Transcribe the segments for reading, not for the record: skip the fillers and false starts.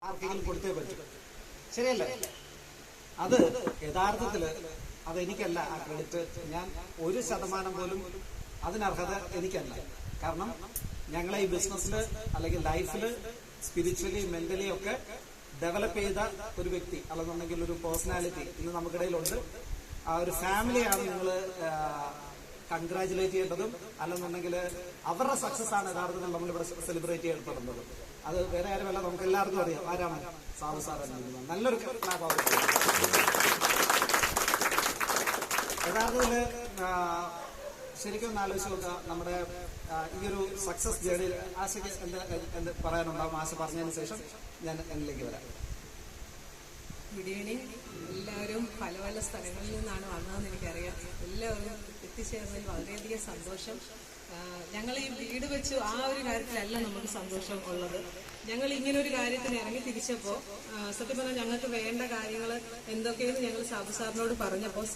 ആർക്കെങ്കിലും കൊടുത്തേ പറ്റും. ശരിയല്ലേ? അത് യഥാർത്ഥത്തില് അതെനിക്കല്ല ആ ക്രെഡിറ്റ്. ഞാൻ 1% പോലും അതിനർഹത എനിക്കല്ല. കാരണം ഞങ്ങളെ ഈ ബിസിനസ്സില് അല്ലെങ്കിൽ ലൈഫില് സ്പിരിച്വലി മെന്റലി ഒക്കെ ഡെവലപ്പ് ചെയ്ത ഒരു വ്യക്തി അല്ലെന്നുണ്ടെങ്കിൽ ഒരു പേഴ്സണാലിറ്റി ഇന്ന് നമുക്കിടയിലുണ്ട്. ആ ഒരു ഫാമിലിയാണ് നിങ്ങൾ കൺഗ്രാജുലേറ്റ് ചെയ്യേണ്ടതും, അല്ലെന്നുണ്ടെങ്കിൽ അവരുടെ സക്സസ് ആണ് യഥാർത്ഥത്തിൽ നമ്മളിവിടെ സെലിബ്രേറ്റ് ചെയ്യപ്പെടുന്നത്. അത് വേറെ ആരുമല്ല, നമുക്ക് എല്ലാവർക്കും അറിയാം ആരാണ്. സാബു സാർ എന്ന് നല്ലൊരു ക്ലാപ്പ് ആവും. യഥാർത്ഥത്തില് ശരിക്കും ഒന്ന് ആലോചിച്ച് നോക്കുക. നമ്മുടെ ഈ ഒരു സക്സസ് ജേണിയിൽ ആശയ്ക്ക് എന്ത് പറയാനുണ്ടാവും? ആശ പറഞ്ഞതിന് ശേഷം ഞാൻ എന്നിലേക്ക് വരാം. Good evening. എല്ലാവരും പല പല സ്ഥലങ്ങളിൽ നിന്നാണ് വന്നതെന്ന് എനിക്കറിയാം. എല്ലാവരും എത്തിച്ചേർന്നതിൽ വളരെയധികം സന്തോഷം. ഞങ്ങൾ ഈ വീട് വെച്ച് ആ ഒരു കാര്യത്തിലല്ല നമുക്ക് സന്തോഷം ഉള്ളത്. ഞങ്ങൾ ഇങ്ങനെ ഒരു കാര്യത്തിന് ഇറങ്ങി തിരിച്ചപ്പോൾ സത്യം പറഞ്ഞാൽ ഞങ്ങൾക്ക് വേണ്ട കാര്യങ്ങൾ എന്തൊക്കെയെന്ന് ഞങ്ങൾ സാബു സാറിനോട് പറഞ്ഞപ്പോൾ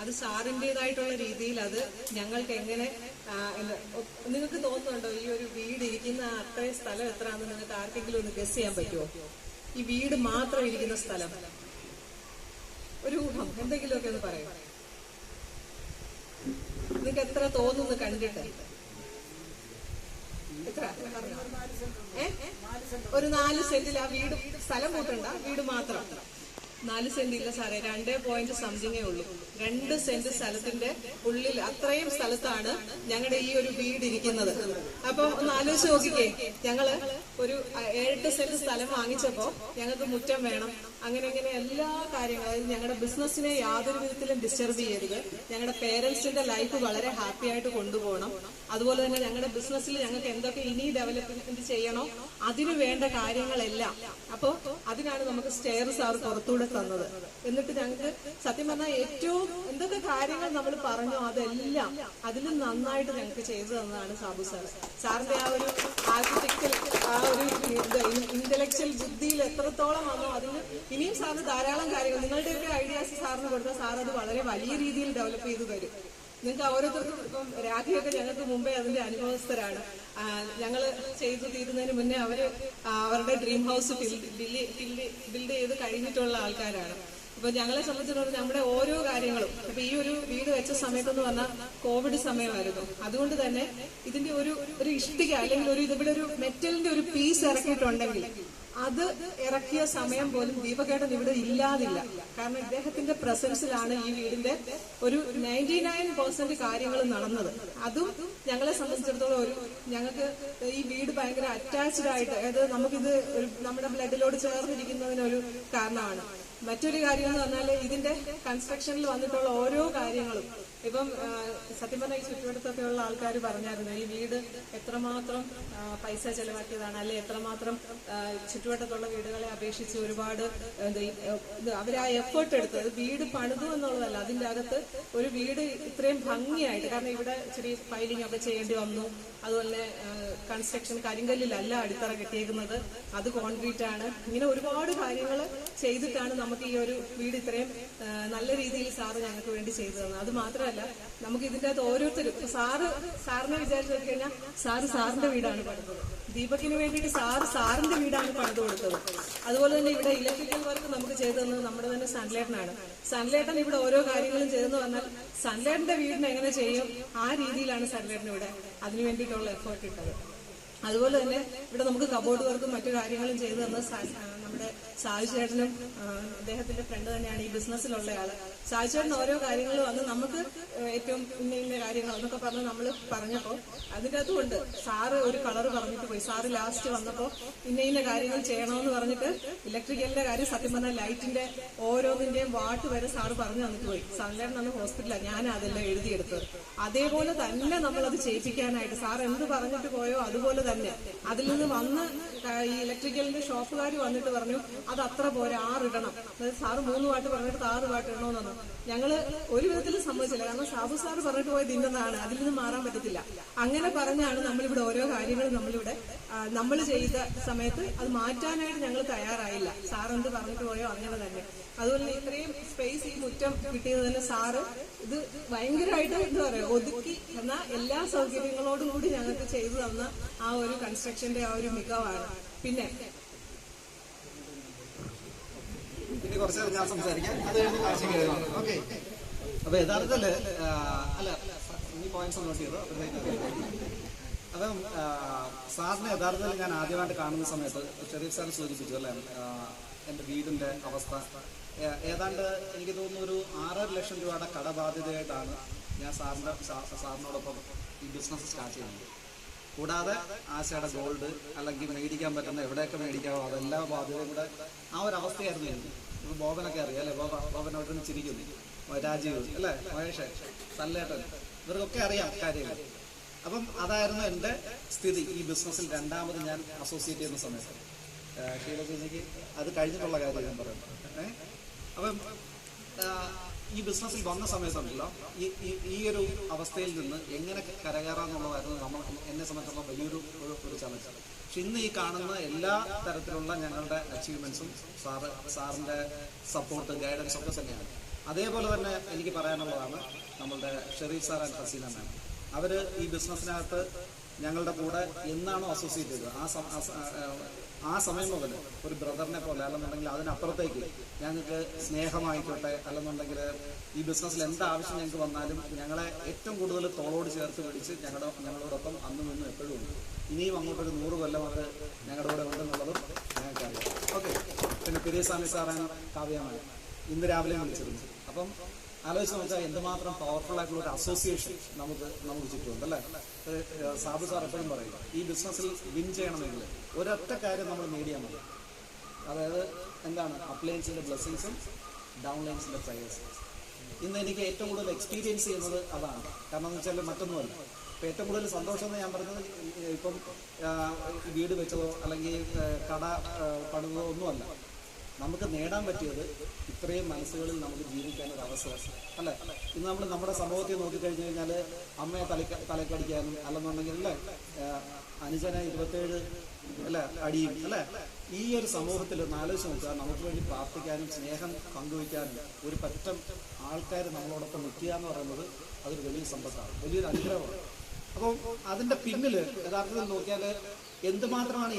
അത് സാറിൻ്റെതായിട്ടുള്ള രീതിയിൽ അത് ഞങ്ങൾക്ക് എങ്ങനെ നിങ്ങൾക്ക് തോന്നുന്നുണ്ടോ ഈ ഒരു വീട് ഇരിക്കുന്ന അത്രയും സ്ഥലം എത്രയാണെന്ന് നിങ്ങൾക്ക് ആർക്കെങ്കിലും ഒന്ന് ഗസ് ചെയ്യാൻ പറ്റുമോ? ഈ വീട് മാത്രം ഇരിക്കുന്ന സ്ഥലം ഒരു ഊഹം എന്തെങ്കിലുമൊക്കെ ഒന്ന് പറയും. നിങ്ങൾക്ക് എത്ര തോന്നുന്നു കണ്ടിട്ട്? എത്ര? ഒരു 4 സെന്റിൽ ആ വീട് സ്ഥലം കൂട്ടണ്ട, വീട് മാത്രം 4 സെന്റ് ഇല്ല സാറേ, 2 പോയിന്റ് സംതിങ്ങേ ഉള്ളൂ. 2 സെന്റ് സ്ഥലത്തിന്റെ ഉള്ളിൽ അത്രയും സ്ഥലത്താണ് ഞങ്ങളുടെ ഈ ഒരു വീട് ഇരിക്കുന്നത്. അപ്പൊ ഒന്ന് ആലോചിച്ച് നോക്കിക്കേ, ഞങ്ങള് ഒരു 8 സെന്റ് സ്ഥലം വാങ്ങിച്ചപ്പോ ഞങ്ങൾക്ക് മുറ്റം വേണം, അങ്ങനെ എല്ലാ കാര്യങ്ങളും, അതായത് ഞങ്ങളുടെ ബിസിനസ്സിനെ യാതൊരു വിധത്തിലും ഡിസ്റ്റർബ് ചെയ്യരുത്, ഞങ്ങളുടെ പേരൻസിന്റെ ലൈഫ് വളരെ ഹാപ്പി ആയിട്ട് കൊണ്ടുപോകണം, അതുപോലെ തന്നെ ഞങ്ങളുടെ ബിസിനസ്സിൽ ഞങ്ങൾക്ക് എന്തൊക്കെ ഇനി ഡെവലപ്മെന്റ് ചെയ്യണോ അതിനു വേണ്ട കാര്യങ്ങളെല്ലാം. അപ്പോ അതിനാണ് നമുക്ക് സ്റ്റെയർ സാർ പുറത്തൂടെ തന്നത്. എന്നിട്ട് ഞങ്ങൾക്ക് സത്യം പറഞ്ഞാൽ ഏറ്റവും എന്തൊക്കെ കാര്യങ്ങൾ നമ്മൾ പറഞ്ഞോ അതെല്ലാം അതിലും നന്നായിട്ട് ഞങ്ങൾക്ക് ചെയ്തു തന്നതാണ് സാബു സാർ. സാറിന്റെ ആ ഒരു ആർക്കിടെക്ചർ, ആ ഒരു ഇന്റലക്ച്വൽ ബുദ്ധിയിൽ എത്രത്തോളം വന്നോ അതിന് ഇനിയും സാറിന് ധാരാളം കാര്യങ്ങൾ നിങ്ങളുടെയൊക്കെ ഐഡിയാസ് സാറിന് കൊടുത്താൽ സാർ അത് വളരെ വലിയ രീതിയിൽ ഡെവലപ്പ് ചെയ്തു തരും. നിങ്ങൾക്ക് ഓരോരുത്തർക്കും ഇപ്പം രാഖിയൊക്കെ ഞങ്ങൾക്ക് മുമ്പേ അതിന്റെ അനുഭവസ്ഥരാണ്. ഞങ്ങൾ ചെയ്തു തീരുന്നതിന് മുന്നേ അവരുടെ ഡ്രീം ഹൗസ് ബിൽഡ് ചെയ്ത് കഴിഞ്ഞിട്ടുള്ള ആൾക്കാരാണ്. അപ്പൊ ഞങ്ങളെ സംബന്ധിച്ചിടത്തോളം നമ്മുടെ ഓരോ കാര്യങ്ങളും ഇപ്പൊ ഈ ഒരു വീട് വെച്ച സമയത്തെന്ന് പറഞ്ഞാൽ കോവിഡ് സമയമായിരുന്നു. അതുകൊണ്ട് തന്നെ ഇതിന്റെ ഒരു ഇഷ്ടിക അല്ലെങ്കിൽ ഇവിടെ ഒരു മെറ്റലിന്റെ ഒരു പീസ് ഇറക്കിയിട്ടുണ്ടെങ്കിൽ അത് ഇറക്കിയ സമയം പോലും ദീപകേട്ടൻ ഇവിടെ ഇല്ലാതില്ല. കാരണം ഇദ്ദേഹത്തിന്റെ പ്രസൻസിലാണ് ഈ വീടിന്റെ ഒരു 99% കാര്യങ്ങൾ നടന്നത്. അതും ഞങ്ങളെ സംബന്ധിച്ചിടത്തോളം ഞങ്ങൾക്ക് ഈ വീട് ഭയങ്കര അറ്റാച്ച്ഡ് ആയിട്ട്, അതായത് നമുക്കിത് നമ്മുടെ ബ്ലഡിലോട് ചേർന്നിരിക്കുന്നതിനൊരു കാരണമാണ്. മറ്റൊരു കാര്യം എന്ന് പറഞ്ഞാൽ ഇതിന്റെ കൺസ്ട്രക്ഷനിൽ വന്നിട്ടുള്ള ഓരോ കാര്യങ്ങളും ഇപ്പം സത്യം പറഞ്ഞാൽ ഈ ചുറ്റുവട്ടത്തൊക്കെ ഉള്ള ആൾക്കാർ പറഞ്ഞായിരുന്നു ഈ വീട് എത്രമാത്രം പൈസ ചെലവാക്കിയതാണ്, അല്ലെ എത്രമാത്രം ചുറ്റുവട്ടത്തുള്ള വീടുകളെ അപേക്ഷിച്ച് ഒരുപാട് അവർ ആ എഫേർട്ട് എടുത്തത് വീട് പണിതു എന്നുള്ളതല്ല, അതിന്റെ അകത്ത് ഒരു വീട് ഇത്രയും ഭംഗിയായിട്ട്, കാരണം ഇവിടെ ചെറിയ ഫൈലിംഗ് ഒക്കെ ചെയ്യേണ്ടി വന്നു. അതുപോലെ കൺസ്ട്രക്ഷൻ കരിങ്കല്ലിലല്ല അടിത്തറ കെട്ടിയേക്കുന്നത്, അത് കോൺക്രീറ്റ് ആണ്. ഇങ്ങനെ ഒരുപാട് കാര്യങ്ങൾ ചെയ്തിട്ടാണ് നമുക്ക് ഈ ഒരു വീട് ഇത്രയും നല്ല രീതിയിൽ സാറ് ഞങ്ങൾക്ക് വേണ്ടി ചെയ്തു തന്നത്. അത് മാത്രമല്ല നമുക്ക് ഇതിന്റെ അകത്ത് ഓരോരുത്തരും സാറിനെ വിചാരിച്ചു കഴിഞ്ഞാൽ സാറിന്റെ വീടാണ് പണിതത്, ദീപകിന് വേണ്ടിയിട്ട് സാറിന്റെ വീടാണ് പണിത് കൊടുത്തത്. അതുപോലെ തന്നെ ഇവിടെ ഇലക്ട്രിക്കൽ വർക്ക് നമുക്ക് ചെയ്തു തന്നത് നമ്മുടെ തന്നെ സൺലേട്ടനാണ്. സൺലേട്ടൻ ഇവിടെ ഓരോ കാര്യങ്ങളും ചെയ്തെന്ന് പറഞ്ഞാൽ സൺലേട്ടന്റെ വീടിന് എങ്ങനെ ചെയ്യും ആ രീതിയിലാണ് സൺലേട്ടൻ ഇവിടെ അതിനു വേണ്ടിയിട്ടുള്ള എഫേർട്ട് ഇട്ടത്. അതുപോലെ തന്നെ ഇവിടെ നമുക്ക് കബോർഡ് വർക്കും മറ്റു കാര്യങ്ങളും ചെയ്തു തന്നത് നമ്മുടെ സാജു ചേട്ടനും അദ്ദേഹത്തിന്റെ ഫ്രണ്ട് തന്നെയാണ് ഈ ബിസിനസ്സിലുള്ള ആള്. സാജു ചേട്ടൻ ഓരോ കാര്യങ്ങളും വന്ന് നമുക്ക് ഏറ്റവും ഇന്ന കാര്യങ്ങൾ എന്നൊക്കെ പറഞ്ഞ് നമ്മൾ പറഞ്ഞപ്പോൾ അതിൻ്റെ അതുകൊണ്ട് സാറ് ഒരു കളർ പറഞ്ഞിട്ട് പോയി. സാറ് ലാസ്റ്റ് വന്നപ്പോൾ ഇന്ന കാര്യങ്ങൾ ചെയ്യണമെന്ന് പറഞ്ഞിട്ട് ഇലക്ട്രിക്കലിന്റെ കാര്യം സത്യം പറഞ്ഞാൽ ലൈറ്റിന്റെ ഓരോന്നിന്റെയും വാട്ട് വരെ സാറ് പറഞ്ഞു തന്നിട്ട് പോയി. സൺലൈറ്റ് അന്ന് ഹോസ്പിറ്റലാണ്, ഞാൻ അതെല്ലാം എഴുതിയെടുത്തത്. അതേപോലെ തന്നെ നമ്മളത് ചെയ്യിപ്പിക്കാനായിട്ട് സാർ എന്ത് പറഞ്ഞിട്ട് പോയോ അതുപോലെ തന്നെ അതിൽ നിന്ന് വന്ന് ഈ ഇലക്ട്രിക്കലിന്റെ ഷോപ്പുകാർ വന്നിട്ട് പറഞ്ഞു അത് അത്ര പോരെ, 6 ഇടണം. അതായത് സാറ് 3 വാട്ട് പറഞ്ഞിട്ട് 6 വാട്ട് ഇടണമെന്നാണ്. ഞങ്ങള് ഒരു വിധത്തിലും സമ്മതിച്ചില്ല, കാരണം സാബു സാറ് പറഞ്ഞിട്ട് പോയത് ഇന്നതാണ്, അതിൽ നിന്ന് മാറാൻ പറ്റത്തില്ല. അങ്ങനെ പറഞ്ഞാണ് നമ്മളിവിടെ ഓരോ കാര്യങ്ങളും നമ്മൾ ചെയ്ത സമയത്ത് അത് മാറ്റാനായിട്ട് ഞങ്ങൾ തയ്യാറായില്ല. സാർ എന്ത് പറഞ്ഞിട്ട് പോയോ അങ്ങനെ തന്നെ. അതുപോലെ ഇത്രയും സ്പേസ് ഈ മുറ്റം കിട്ടിയത് തന്നെ സാറ് ഇത് ഭയങ്കരമായിട്ട് എന്താ പറയുക ഒതുക്കി എന്നാൽ എല്ലാ സൗകര്യങ്ങളോടും കൂടി ഞങ്ങൾക്ക് ചെയ്തു തന്ന ആ ഒരു കൺസ്ട്രക്ഷന്റെ ആ ഒരു മികവാണ്. പിന്നെ കുറച്ച് ഞാൻ സംസാരിക്കാം, അത് കഴിഞ്ഞ് കാഴ്ചയ്ക്ക് എഴുതാം. ഓക്കെ. അപ്പൊ യഥാർത്ഥത്തില് അല്ല ഈ പോയിന്റ്സ് നോട്ട് ചെയ്തു. അപ്പം സാറിനെ യഥാർത്ഥത്തിൽ ഞാൻ ആദ്യമായിട്ട് കാണുന്ന സമയത്ത് ഷെരീഫ് സാർ സൂചിപ്പിച്ചു അല്ലേ, എൻ്റെ വീടിൻ്റെ അവസ്ഥ ഏതാണ്ട് എനിക്ക് തോന്നുന്നു ഒരു 6.5 ലക്ഷം രൂപയുടെ കടബാധ്യതയായിട്ടാണ് ഞാൻ സാറിനോടൊപ്പം ഈ ബിസിനസ് സ്റ്റാർട്ട് ചെയ്യുന്നത്. കൂടാതെ ആശയുടെ ഗോൾഡ് അല്ലെങ്കിൽ മേടിക്കാൻ പറ്റുന്ന എവിടെയൊക്കെ മേടിക്കാവോ അതെല്ലാ ബാധ്യതയും കൂടെ ആ ഒരു അവസ്ഥയായിരുന്നു എനിക്ക്. ഇപ്പോൾ ബോബനൊക്കെ അറിയാം അല്ലേ, ബോബനോട്ടൊന്ന് ചിരിക്കുന്നു, രാജീവ് അല്ലേ, മഹേഷ്, സല്ലേട്ടൻ, ഇവർക്കൊക്കെ അറിയാം കാര്യങ്ങൾ. അപ്പം അതായിരുന്നു എൻ്റെ സ്ഥിതി ഈ ബിസിനസ്സിൽ രണ്ടാമത് ഞാൻ അസോസിയേറ്റ് ചെയ്യുന്ന സമയത്ത്. ഷീല ചേച്ചിക്ക് അത് കഴിഞ്ഞിട്ടുള്ള കാര്യം ഞാൻ പറയുന്നത്. അപ്പം ഈ ബിസിനസ്സിൽ വന്ന സമയത്തുണ്ടല്ലോ ഈ ഒരു അവസ്ഥയിൽ നിന്ന് എങ്ങനെ കരകയറാന്നുള്ളതായിരുന്നു എന്നെ സംബന്ധിച്ചുള്ള വലിയൊരു ചലഞ്ച്. പക്ഷെ ഇന്ന് ഈ കാണുന്ന എല്ലാ തരത്തിലുള്ള ഞങ്ങളുടെ അച്ചീവ്മെന്റ്സും സാറിന്റെ സപ്പോർട്ട് ഗൈഡൻസ് ഒക്കെ തന്നെയാണ്. അതേപോലെ തന്നെ എനിക്ക് പറയാനുള്ളതാണ് നമ്മളുടെ ഷെരീഫ് സാർ ആൻഡ് ഹസീന മാം. അവര് ഈ ബിസിനസ്സിനകത്ത് ഞങ്ങളുടെ കൂടെ എന്നാണോ അസോസിയേറ്റ് ചെയ്തത് ആ സമയം മുതൽ ഒരു ബ്രദറിനെ പോലെ അല്ലെന്നുണ്ടെങ്കിൽ അതിനപ്പുറത്തേക്ക് ഞങ്ങൾക്ക് സ്നേഹമായിക്കോട്ടെ, അല്ലെന്നുണ്ടെങ്കിൽ ഈ ബിസിനസ്സിൽ എന്താവശ്യം ഞങ്ങൾക്ക് വന്നാലും ഞങ്ങളെ ഏറ്റവും കൂടുതൽ തോളോട് ചേർത്ത് പിടിച്ച് ഞങ്ങളോടൊപ്പം അന്നും ഇന്നും എപ്പോഴും ഉണ്ട്. ഇനിയും അങ്ങോട്ടൊരു 100 കൊല്ലം അവർ ഞങ്ങളുടെ കൂടെ ഉണ്ടെന്നുള്ളതും ഞങ്ങൾക്കറിയാം. ഓക്കെ. പിന്നെ പെരിയസ്വാമി സാറാണ് കാവ്യമാണ് ഇന്ന് രാവിലെ വിളിച്ചിരുന്നു. അപ്പം ആലോചിച്ച് നോക്കിയാൽ എന്തുമാത്രം പവർഫുൾ ആയിട്ടുള്ള ഒരു അസോസിയേഷൻ നമുക്ക് ചുറ്റുമുണ്ട് അല്ലേ. സാബു സാർ എപ്പോഴും പറയും ഈ ബിസിനസ്സിൽ വിൻ ചെയ്യണമെങ്കിൽ ഒരൊറ്റ കാര്യം നമ്മൾ നേടിയാൽ മതി. അതായത് എന്താണ്, അപ്ലയൻസിന്റെ ബ്ലെസ്സിങ്സും ഡൗൺലൈൻസിന്റെ പ്രയേഴ്സും. ഇന്ന് എനിക്ക് ഏറ്റവും കൂടുതൽ എക്സ്പീരിയൻസ് ചെയ്യുന്നത് അതാണ്. കാരണം എന്ന് വെച്ചാൽ മറ്റൊന്നുമല്ല, ഇപ്പം ഏറ്റവും കൂടുതൽ സന്തോഷം എന്ന് ഞാൻ പറഞ്ഞത് ഇപ്പം വീട് വെച്ചതോ അല്ലെങ്കിൽ കട പണിതോ ഒന്നുമല്ല. നമുക്ക് നേടാൻ പറ്റിയത് ഇത്രയും മനസ്സുകളിൽ നമുക്ക് ജീവിക്കാനൊരു അവസരം അല്ലേ. ഇന്ന് നമ്മൾ നമ്മുടെ സമൂഹത്തിൽ നോക്കിക്കഴിഞ്ഞു കഴിഞ്ഞാൽ അമ്മയെ തലക്കടിക്കാനും അല്ലെന്നുണ്ടെങ്കിൽ അല്ലേ അനുജന 27 അല്ലെ അടിയും അല്ലെ. ഈ ഒരു സമൂഹത്തിൽ ഒന്ന് ആലോചിച്ച് നോക്കുക, നമുക്ക് വേണ്ടി പ്രാർത്ഥിക്കാനും സ്നേഹം പങ്കുവയ്ക്കാനും ഒരു പറ്റം ആൾക്കാർ നമ്മളോടൊപ്പം നിൽക്കുക എന്ന് പറയുന്നത് അതൊരു വലിയ സമ്പത്താണ്, വലിയൊരു അനുഗ്രഹമാണ്. അപ്പോൾ അതിന്റെ പിന്നിൽ യഥാർത്ഥത്തിൽ നോക്കിയാൽ എന്തുമാത്രമാണ്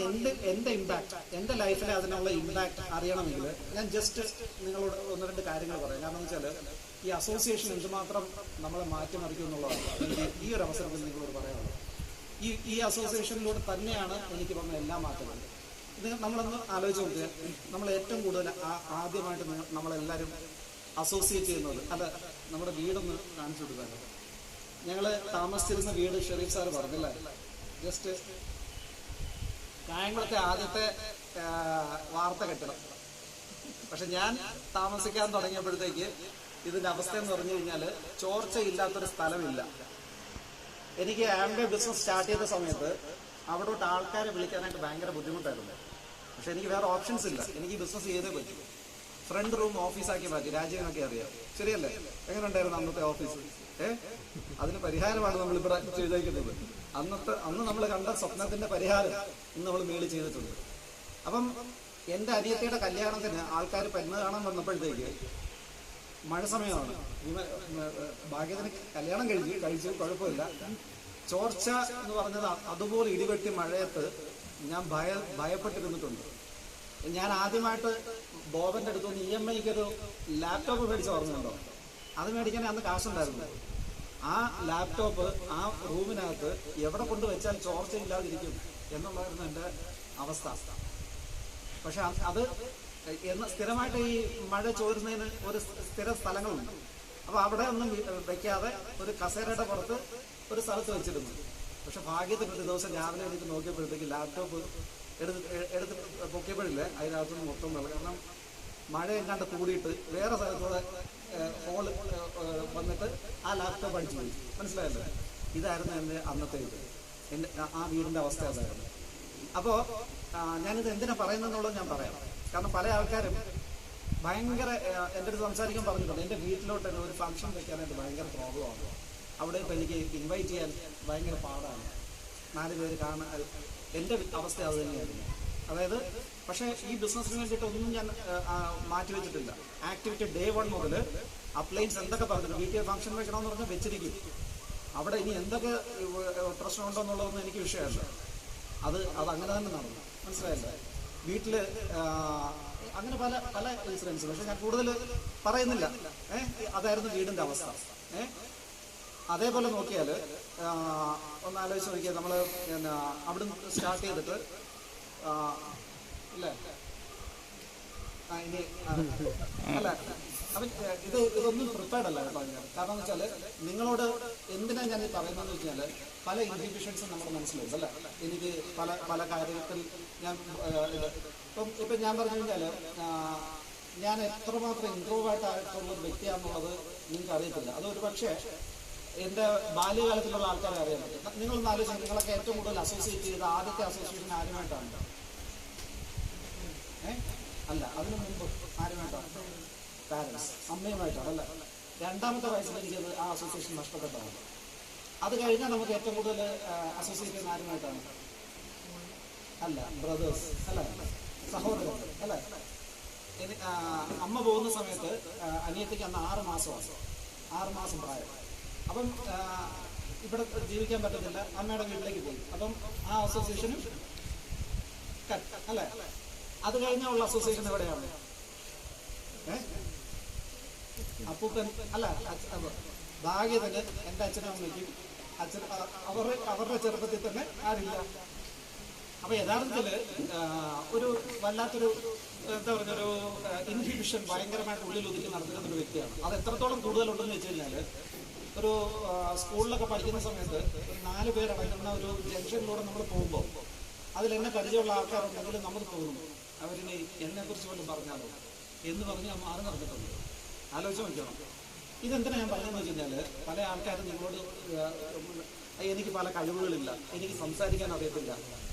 എന്റെ ഇമ്പാക്ട്, എന്റെ ലൈഫിലെ അതിനുള്ള ഇമ്പാക്ട് അറിയണമെങ്കിൽ ഞാൻ ജസ്റ്റ് നിങ്ങളോട് 1-2 കാര്യങ്ങൾ പറയാം. കാരണം എന്ന് വെച്ചാൽ ഈ അസോസിയേഷൻ എന്തുമാത്രം നമ്മളെ മാറ്റിമറിക്കും എന്നുള്ളതാണ് എനിക്ക് ഈ ഒരു അവസരത്തിൽ നിങ്ങളോട് പറയാനുള്ളത്. ഈ അസോസിയേഷനിലൂടെ തന്നെയാണ് എനിക്ക് വന്ന എല്ലാ മാറ്റങ്ങളും. ഇത് നമ്മളൊന്ന് ആലോചിച്ച് നോക്കിയാൽ നമ്മൾ ഏറ്റവും കൂടുതൽ ആദ്യമായിട്ട് നമ്മളെല്ലാവരും അസോസിയേറ്റ് ചെയ്യുന്നത് അല്ല, നമ്മുടെ വീടൊന്ന് കാണിച്ചു കൊടുക്കാറ്. ഞങ്ങൾ താമസിച്ചിരുന്ന വീട് ഷെരീഫ് സാർ പറഞ്ഞില്ല, ജസ്റ്റ് കായംകുളത്തെ ആദ്യത്തെ വാർത്ത കെട്ടിടം. പക്ഷെ ഞാൻ താമസിക്കാൻ തുടങ്ങിയപ്പോഴത്തേക്ക് ഇതിന്റെ അവസ്ഥ എന്ന് പറഞ്ഞു കഴിഞ്ഞാൽ ചോർച്ചയില്ലാത്തൊരു സ്ഥലമില്ല. എനിക്ക് ആംബേ ബിസിനസ് സ്റ്റാർട്ട് ചെയ്ത സമയത്ത് അവിടോട്ട് ആൾക്കാരെ വിളിക്കാനായിട്ട് ഭയങ്കര ബുദ്ധിമുട്ടായിരുന്നു. പക്ഷെ എനിക്ക് വേറെ ഓപ്ഷൻസ് ഇല്ല, എനിക്ക് ബിസിനസ് ചെയ്തേ പറ്റും. ഫ്രണ്ട് റൂം ഓഫീസാക്കി മാറ്റി, രാജ്യങ്ങളൊക്കെ അറിയാം, ശരിയല്ലേ? എങ്ങനെ ഉണ്ടായിരുന്നു അന്നത്തെ ഓഫീസ്? അതിന് പരിഹാരമാണ് നമ്മളിവിടെ ചെയ്തേക്കുന്നത്. അന്ന് നമ്മൾ കണ്ട സ്വപ്നത്തിന്റെ പരിഹാരം ഇന്ന് നമ്മൾ മേളിൽ ചെയ്തിട്ടുണ്ട്. അപ്പം എന്റെ അനിയത്തിയുടെ കല്യാണത്തിന് ആൾക്കാർ പെണ്ണ് കാണാൻ വന്നപ്പോഴത്തേക്ക് മഴ സമയമാണ്. ഭാഗ്യത്തിന് കല്യാണം കഴിച്ചു കുഴപ്പമില്ല. ചോർച്ച എന്ന് പറഞ്ഞത് അതുപോലെ ഇടിവെട്ടി മഴയത്ത് ഞാൻ ഭയപ്പെട്ടിരുന്നിട്ടുണ്ട്. ഞാൻ ആദ്യമായിട്ട് ബോബന്റെ അടുത്തുനിന്ന് EMIക്ക് ഒരു ലാപ്ടോപ്പ് മേടിച്ച ഓർമ്മയുണ്ടോ? അത് മേടിക്കാൻ അന്ന് കാശുണ്ടായിരുന്നു. ആ ലാപ്ടോപ്പ് ആ റൂമിനകത്ത് എവിടെ കൊണ്ടുവച്ചാൽ ചോർച്ചയില്ലാതിരിക്കും എന്നുള്ളതായിരുന്നു എൻ്റെ അവസ്ഥ. പക്ഷെ അത് സ്ഥിരമായിട്ട് ഈ മഴ ചോരുന്നതിന് ഒരു സ്ഥിര സ്ഥലങ്ങളുണ്ട്. അപ്പൊ അവിടെ ഒന്നും വെക്കാതെ ഒരു കസേരയുടെ പുറത്ത് ഒരു സ്ഥലത്ത് വെച്ചിരുന്നു. പക്ഷെ ഭാഗ്യത്തിന് ഒരു ദിവസം രാവിലെ എനിക്ക് നോക്കിയപ്പോഴത്തേക്ക് ലാപ്ടോപ്പ് എടുത്ത് പൊക്കിയപ്പോഴില്ലേ അതിനകത്തുനിന്ന് മൊത്തം വെള്ളം. കാരണം മഴ എങ്ങാണ്ട് കൂടിയിട്ട് വേറെ സ്ഥലത്തൂടെ ഹോൾ വന്നിട്ട് ആ ലാപ്ടോപ്പ് അടിച്ചു പോയി. മനസ്സിലായല്ലോ? ഇതായിരുന്നു എൻ്റെ അന്നത്തെ എൻ്റെ ആ വീടിൻ്റെ അവസ്ഥ അതായിരുന്നു. അപ്പോൾ ഞാനിത് എന്തിനാ പറയുന്നതെന്നുള്ളത് ഞാൻ പറയാം. കാരണം പല ആൾക്കാരും ഭയങ്കര എൻ്റെ അടുത്ത് സംസാരിക്കാൻ പറഞ്ഞിട്ടുണ്ട്, എൻ്റെ വീട്ടിലോട്ട് ഒരു ഫംഗ്ഷൻ വെക്കാനായിട്ട് ഭയങ്കര പ്രോബ്ലമാണ്. അവിടെ ഇപ്പം എനിക്ക് ഇൻവൈറ്റ് ചെയ്യാൻ ഭയങ്കര പാടാണ്. 4 പേര് കാണാൻ. എൻ്റെ അവസ്ഥ അത് തന്നെയായിരുന്നു. അതായത് പക്ഷേ ഈ ബിസിനസ്സിന് വേണ്ടിയിട്ടൊന്നും ഞാൻ മാറ്റിവെച്ചിട്ടില്ല. ആക്ടിവിറ്റി ഡേ 1 മുതൽ അപ്ലൈൻസ് എന്തൊക്കെ പറഞ്ഞിട്ട് വീട്ടിൽ ഫംഗ്ഷൻ വെക്കണമെന്ന് പറഞ്ഞാൽ വെച്ചിരിക്കും. അവിടെ ഇനി എന്തൊക്കെ പ്രശ്നമുണ്ടോ എന്നുള്ളതൊന്നും എനിക്ക് വിഷയമല്ല. അത് അങ്ങനെ തന്നെ നടന്നു. മനസ്സിലായല്ലേ? വീട്ടില് അങ്ങനെ പല പല ഇൻസിഡൻസ്. പക്ഷെ ഞാൻ കൂടുതൽ പറയുന്നില്ല. അതായിരുന്നു വീടിന്റെ അവസ്ഥ. അതേപോലെ നോക്കിയാൽ ഒന്ന് ആലോചിച്ച് നോക്കിയാൽ നമ്മൾ അവിടുന്ന് സ്റ്റാർട്ട് ചെയ്തിട്ട് ഇല്ലേ ഇനി അല്ല അപ്പം ഇതൊന്നും പ്രിപ്പയർഡ് അല്ല കേട്ടോ ഞാൻ. കാരണം എന്ന് വെച്ചാൽ നിങ്ങളോട് എന്തിനാ ഞാൻ ഈ പറയുന്നതെന്ന് വെച്ചാൽ പല ഇൻഹിബിഷൻസും നമ്മുടെ മനസ്സിലുണ്ട് അല്ലേ. എനിക്ക് പല പല കാര്യത്തിൽ ഞാൻ ഇപ്പം ഞാൻ പറഞ്ഞു കഴിഞ്ഞാൽ ഞാൻ എത്രമാത്രം ഇൻട്രോവേർട്ട് ആയിട്ടുള്ള ഒരു വ്യക്തിയാണെന്നുള്ളത് നിങ്ങൾക്ക് അറിയത്തില്ല. അതൊരു പക്ഷേ എൻ്റെ ബാല്യകാലത്തിലുള്ള ആൾക്കാരെ അറിയാൻ പറ്റും. നിങ്ങളൊന്ന് ആലോചിച്ചാൽ നിങ്ങളൊക്കെ ഏറ്റവും കൂടുതൽ അസോസിയേറ്റ് ചെയ്ത ആദ്യത്തെ അസോസിയേഷൻ ആരുമായിട്ടാണ്? അല്ല, അതിനു മുമ്പ് ആരുമായിട്ടാണ്? പാരൻസ്, അമ്മയുമായിട്ടാണ് അല്ല. രണ്ടാമത്തെ വയസ്സിൽ എനിക്കത് ആ അസോസിയേഷൻ നഷ്ടപ്പെട്ടതാണ്. അത് കഴിഞ്ഞാൽ നമുക്ക് ഏറ്റവും കൂടുതൽ അസോസിയേറ്റ് ചെയ്യുന്ന ആരുമായിട്ടാണ്? അല്ല, ബ്രദേഴ്സ് അല്ല, സഹോദരൻ അല്ലേ. അമ്മ പോകുന്ന സമയത്ത് അനിയത്തിക്ക് അന്ന് 6 മാസം പ്രായം. അപ്പം ഇവിടെ ജീവിക്കാൻ പറ്റത്തില്ല, അമ്മയുടെ വീട്ടിലേക്ക് പോയി. അപ്പം ആ അസോസിയേഷനും കട്ട് അല്ലേ. അത് കഴിഞ്ഞുള്ള അസോസിയേഷൻ എവിടെയാണ്? അപ്പൂപ്പൻ അല്ല, ഭാഗ്യത്തിന് എൻ്റെ അച്ഛനും അമ്മയ്ക്കും അവരുടെ ചെറുപ്പത്തിൽ തന്നെ ആരില്ല. അപ്പൊ യഥാർത്ഥത്തില് ഒരു വല്ലാത്തൊരു എന്താ പറഞ്ഞൊരു ഇൻഹിബിഷൻ ഭയങ്കരമായിട്ട് ഉള്ളിൽ ഒതുക്കി നടത്തുന്ന ഒരു വ്യക്തിയാണ്. അത് എത്രത്തോളം കൂടുതലുണ്ടെന്ന് വെച്ച് കഴിഞ്ഞാൽ ഒരു സ്കൂളിലൊക്കെ പഠിക്കുന്ന സമയത്ത് 4 പേരടങ്ങുന്ന ഒരു ജംഗ്ഷനിലൂടെ നമ്മൾ പോകുമ്പോൾ അതിലെന്നെ പരിചയമുള്ള ആൾക്കാരുണ്ടെങ്കിൽ നമുക്ക് തോന്നും അവരിനെ എന്നെക്കുറിച്ച് പോലും പറഞ്ഞാലോ എന്ന് പറഞ്ഞ് മാറി നടന്നിട്ടുണ്ട്. ആലോചിച്ച് നോക്കണം. ഇതെന്തിനാ ഞാൻ പറഞ്ഞതെന്ന് വെച്ച് കഴിഞ്ഞാൽ പല ആൾക്കാരും നിങ്ങളോട് എനിക്ക് പല കഴിവുകളില്ല, എനിക്ക് സംസാരിക്കാൻ അറിയത്തില്ല.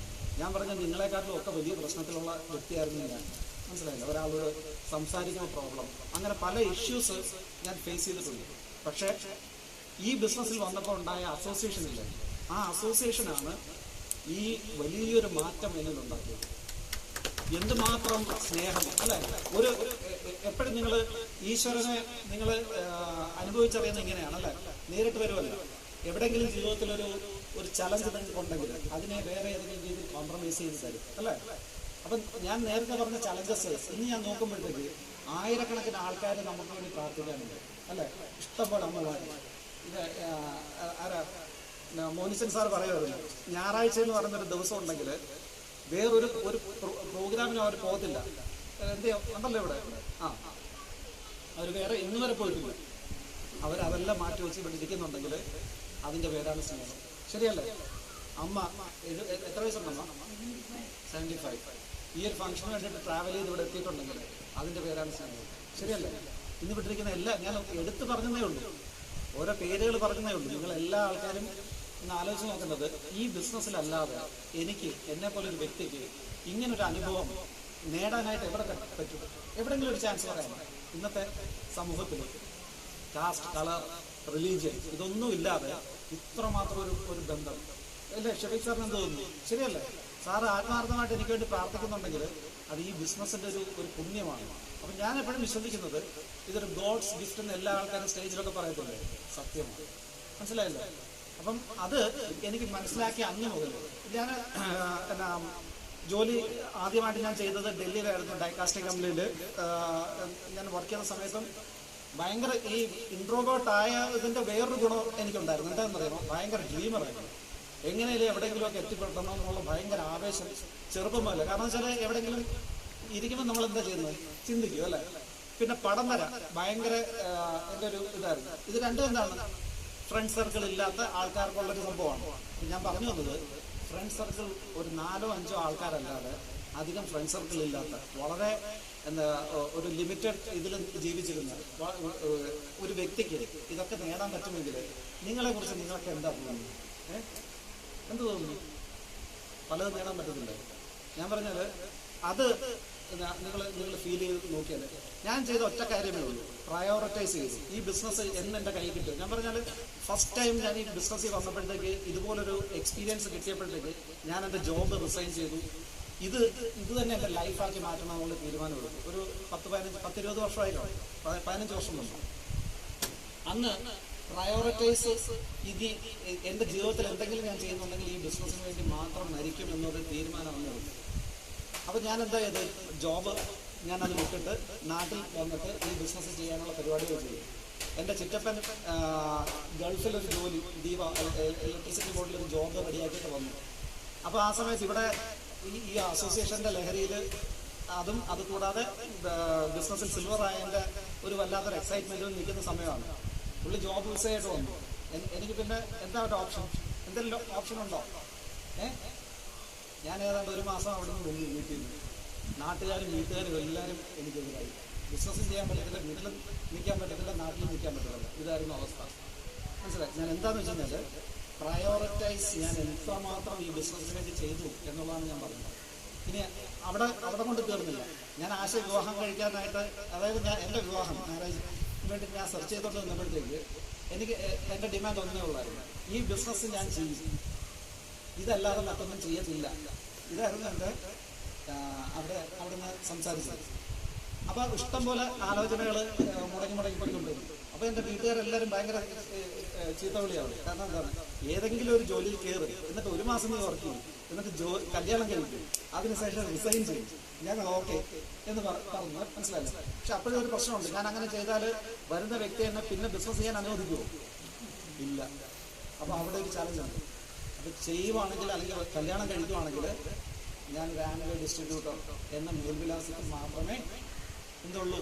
ഞാൻ പറഞ്ഞ നിങ്ങളെക്കാട്ടിലും ഒക്കെ വലിയ പ്രശ്നത്തിലുള്ള വ്യക്തിയായിരുന്നു ഞാൻ. മനസ്സിലായില്ല, ഒരാളോട് സംസാരിക്കുന്ന പ്രോബ്ലം, അങ്ങനെ പല ഇഷ്യൂസ് ഞാൻ ഫേസ് ചെയ്തിട്ടുണ്ട്. പക്ഷേ ഈ ബിസിനസ്സിൽ വന്നപ്പോൾ ഉണ്ടായ അസോസിയേഷൻ ഇല്ല, ആ അസോസിയേഷനാണ് ഈ വലിയൊരു മാറ്റം എന്നിലുണ്ടാക്കിയത്. എന്തുമാത്രം സ്നേഹം അല്ലെ. ഒരു എപ്പോഴും നിങ്ങൾ ഈശ്വരനെ നിങ്ങൾ അനുഭവിച്ചറിയുന്ന ഇങ്ങനെയാണല്ലേ, നേരിട്ട് വരുമല്ലോ. എവിടെയെങ്കിലും ജീവിതത്തിലൊരു ചലഞ്ച് നിങ്ങൾക്ക് ഉണ്ടെങ്കിൽ അതിനെ വേറെ ഏതെങ്കിലും രീതിയിൽ കോംപ്രമൈസ് ചെയ്ത് തരും അല്ലേ. അപ്പം ഞാൻ നേരത്തെ പറഞ്ഞ ചലഞ്ചസ് ഇന്ന് ഞാൻ നോക്കുമ്പോഴത്തേക്ക് ആയിരക്കണക്കിന് ആൾക്കാർ നമുക്ക് വേണ്ടി പ്രാർത്ഥിക്കാനുണ്ട് അല്ലേ. ഇഷ്ടംപോലെ അമ്മമാർ. ഇത് ആരാ മോനിസൻ സാർ പറയുമായിരുന്നു, ഞായറാഴ്ച എന്ന് പറയുന്നൊരു ദിവസം ഉണ്ടെങ്കിൽ വേറൊരു പ്രോഗ്രാമിന് അവർ പോകത്തില്ല. എന്ത് ഉണ്ടല്ലോ ഇവിടെ, അവർ വേറെ ഇന്ന് വരെ പോയിട്ടില്ല. അവരതെല്ലാം മാറ്റി വെച്ച് ഇവിടെ ഇരിക്കുന്നുണ്ടെങ്കിൽ അതിന്റെ പേരാണ് സ്നേഹം. ശരിയല്ലേ? അമ്മ എത്ര വയസ്സുണ്ടമ്മ? 75. ഈ ഒരു ഫംഗ്ഷന് വേണ്ടിയിട്ട് ട്രാവൽ ചെയ്ത് ഇവിടെ എത്തിയിട്ടുണ്ടെങ്കിൽ അതിന്റെ പേരാണ് സ്നേഹം. ശരിയല്ലേ? ഇന്ന് വിട്ടിരിക്കുന്ന എല്ലാ ഞാൻ എടുത്തു പറഞ്ഞതേ ഉള്ളൂ, ഓരോ പേരുകൾ പറഞ്ഞതേ ഉള്ളൂ. നിങ്ങൾ എല്ലാ ആൾക്കാരും ഇന്ന് ആലോചിച്ച് നോക്കേണ്ടത് ഈ ബിസിനസ്സിലല്ലാതെ എനിക്ക് എന്നെ പോലെ ഒരു വ്യക്തിക്ക് ഇങ്ങനൊരു അനുഭവം നേടാനായിട്ട് എവിടെ പറ്റും? എവിടെയെങ്കിലും ഒരു ചാൻസ് പറയാം. ഇന്നത്തെ സമൂഹത്തിൽ കാസ്റ്റ്, കളർ, റിലീജിയൻ ഇതൊന്നും ഇല്ലാതെ ഇത്രമാത്രം ഒരു ബന്ധം അല്ലേ. ഷെഫീഖ് സാറിന് എന്ത് തോന്നുന്നു? ശരിയല്ലേ? സാറ് ആത്മാർത്ഥമായിട്ട് എനിക്ക് വേണ്ടി പ്രാർത്ഥിക്കുന്നുണ്ടെങ്കിൽ അത് ഈ ബിസിനസ്സിന്റെ ഒരു പുണ്യമാണ്. അപ്പം ഞാൻ എപ്പോഴും വിശ്വസിക്കുന്നത് ഇതൊരു ഗോഡ്സ് ഗിഫ്റ്റ് എന്ന് എല്ലാ ആൾക്കാരും സ്റ്റേജിലൊക്കെ പറയത്തില്ലേ, സത്യമാണ്. മനസ്സിലായില്ലേ? അപ്പം അത് എനിക്ക് മനസ്സിലാക്കിയ അന്ന് മുതൽ ഞാൻ ജോലി ആദ്യമായിട്ട് ഞാൻ ചെയ്തത് ഡൽഹിയിലായിരുന്നു, ഡൈകാസ്റ്റിംഗ് കമ്പനിയിൽ ഞാൻ വർക്ക് ചെയ്യുന്ന സമയത്തും ഭയങ്കര ഈ ഇൻട്രോവേർട്ടായ ഇതിന്റെ വേറൊരു ഗുണം എനിക്കുണ്ടായിരുന്നു. എന്താണെന്ന് പറയുമ്പോൾ ഭയങ്കര ഡ്രീമറായിരുന്നു. എങ്ങനെയും എവിടെയെങ്കിലുമൊക്കെ എത്തിപ്പെടണം എന്നുള്ള ഭയങ്കര ആവേശം ചെറുപ്പം പോലെ. കാരണം വെച്ചാൽ എവിടെയെങ്കിലും ഇരിക്കുമ്പോൾ നമ്മൾ എന്താ ചെയ്യുന്നത് ചിന്തിക്കും അല്ലേ. പിന്നെ പടം വര ഭയങ്കര എൻ്റെ ഒരു ഇതായിരുന്നു. ഇത് രണ്ടും എന്താണ്, ഫ്രണ്ട് സർക്കിൾ ഇല്ലാത്ത ആൾക്കാർക്കുള്ളൊരു സംഭവമാണ്. ഞാൻ പറഞ്ഞു വന്നത് ഫ്രണ്ട് സർക്കിൾ ഒരു 4 or 5 ആൾക്കാരല്ലാതെ അധികം ഫ്രണ്ട് സർക്കിൾ ഇല്ലാത്ത വളരെ ഒരു ലിമിറ്റഡ് ഇതിൽ ജീവിച്ചിരുന്ന ഒരു വ്യക്തിക്ക് ഇതൊക്കെ നേടാൻ പറ്റുമെങ്കിൽ നിങ്ങളെക്കുറിച്ച് നിങ്ങൾക്ക് എന്താ തോന്നുന്നു? എന്ത് തോന്നുന്നു? പലതും നേടാൻ പറ്റുന്നില്ല. ഞാൻ പറഞ്ഞാൽ അത് നിങ്ങൾ ഫീൽ ചെയ്ത് നോക്കിയാൽ ഞാൻ ചെയ്ത ഒറ്റ കാര്യമേ ഉള്ളൂ, പ്രയോറിറ്റൈസ് ചെയ്തു. ഈ ബിസിനസ് എന്ന് എൻ്റെ കൈ കിട്ടും. ഞാൻ പറഞ്ഞാൽ ഫസ്റ്റ് ടൈം ഞാൻ ഈ ബിസിനസ്സിൽ വന്നപ്പോഴത്തേക്ക് ഇതുപോലൊരു എക്സ്പീരിയൻസ് കിട്ടിയപ്പോഴത്തേക്ക് ഞാൻ എൻ്റെ ജോബ് റിസൈൻ ചെയ്തു. ഇത് തന്നെ എൻ്റെ ലൈഫാക്കി മാറ്റണം എന്നുള്ള തീരുമാനമെടുത്തു. ഒരു 10-20 വർഷമായിട്ടോ, 15 വർഷം മുമ്പ്. അന്ന് പ്രയോറിറ്റൈസ് ഇത് എൻ്റെ ജീവിതത്തിൽ എന്തെങ്കിലും ഞാൻ ചെയ്യുന്നുണ്ടെങ്കിൽ ഈ ബിസിനസ്സിന് വേണ്ടി മാത്രം മരിക്കും എന്നൊരു തീരുമാനം അന്ന് എടുത്തു. അപ്പോൾ ഞാൻ എന്താ ചെയ്ത് ജോബ് ഞാനത് വിട്ടിട്ട് നാട്ടിൽ വന്നിട്ട് ഈ ബിസിനസ് ചെയ്യാനുള്ള പരിപാടികൾ ചെയ്യും. എൻ്റെ ചിറ്റപ്പൻ ഗൾഫിലൊരു ജോലി ഇലക്ട്രിസിറ്റി ബോർഡിലൊരു ജോബ് റെഡിയാക്കിയിട്ട് വന്നു. അപ്പോൾ ആ സമയത്ത് ഇവിടെ ഈ അസോസിയേഷൻ്റെ ലഹരിയിൽ അതും അതുകൂടാതെ ബിസിനസ്സിൽ സിൽവർ ആയതിൻ്റെ ഒരു വല്ലാത്തൊരു എക്സൈറ്റ്മെൻറ്റിൽ നിൽക്കുന്ന സമയമാണ്. പുള്ളി ജോബ് വിസയായിട്ട് വന്നു. എനിക്ക് പിന്നെ എന്താ ഒരു ഓപ്ഷൻ, എന്തെങ്കിലും ഓപ്ഷൻ ഉണ്ടോ? ഞാൻ ഏതാണ്ട് ഒരു മാസം അവിടെ നിന്ന് വെള്ളി വീട്ടിൽ നിന്ന് നാട്ടുകാരും വീട്ടുകാരും എല്ലാവരും എനിക്കെതിരായി. ബിസിനസ്സും ചെയ്യാൻ പറ്റത്തില്ല, വീട്ടിലും നിൽക്കാൻ പറ്റത്തില്ല, നാട്ടിലും നിൽക്കാൻ പറ്റത്തില്ല. ഇതായിരുന്നു അവസ്ഥ. മനസ്സിലായി? ഞാൻ എന്താണെന്ന് വെച്ച് കഴിഞ്ഞാൽ പ്രയോറിറ്റൈസ് ഞാൻ എത്രമാത്രം ഈ ബിസിനസ്സിന് വേണ്ടി ചെയ്തു എന്നുള്ളതാണ് ഞാൻ പറഞ്ഞത്. ഇനി അവിടെ കൊണ്ട് തീർന്നില്ല. ഞാൻ ആശയ വിവാഹം കഴിക്കാനായിട്ട്, അതായത് ഞാൻ എൻ്റെ വിവാഹം മാരേജ് വേണ്ടി ഞാൻ സെർച്ച് ചെയ്തുകൊണ്ട് നിന്നപ്പോഴത്തേക്ക് എനിക്ക് എൻ്റെ ഡിമാൻഡ് ഒന്നേ ഉള്ളായിരുന്നു, ഈ ബിസിനസ് ഞാൻ ചെയ്യും, ഇതല്ലാതെ മറ്റൊന്നും ചെയ്യത്തില്ല. ഇതായിരുന്നു എൻ്റെ അവിടെ നിന്ന് സംസാരിച്ചത്. അപ്പോൾ ഇഷ്ടംപോലെ ആലോചനകൾ മുടങ്ങിക്കൊണ്ടിരുന്നു. അപ്പോൾ എൻ്റെ വീട്ടുകാരെല്ലാവരും ഭയങ്കര ചീത്തവിളിയാണ്. കാരണം എന്താണ്, ഏതെങ്കിലും ഒരു ജോലിയിൽ കയറി എന്നിട്ട് ഒരു മാസം നീ വർക്ക് ചെയ്യും, എന്നിട്ട് കല്യാണം കഴിക്കും, അതിനുശേഷം റിസൈൻ ചെയ്യും. ഞങ്ങൾ ഓക്കെ എന്ന് പറഞ്ഞു. മനസ്സിലായില്ല? പക്ഷെ അപ്പോഴും ഒരു പ്രശ്നമുണ്ട്. ഞാൻ അങ്ങനെ ചെയ്താൽ വരുന്ന വ്യക്തി എന്നെ പിന്നെ ബിസിനസ് ചെയ്യാൻ അനുവദിക്കുമോ? ഇല്ല. അപ്പോൾ അവിടെ ഒരു ചലഞ്ചുണ്ട്. അപ്പോൾ ചെയ്യുവാണെങ്കിൽ അല്ലെങ്കിൽ കല്യാണം കഴിക്കുവാണെങ്കിൽ ഞാൻ ആംവേ ഡിസ്ട്രിബ്യൂട്ടർ എന്ന മേൽവിലാസത്തിൽ മാത്രമേ എന്തുള്ളൂ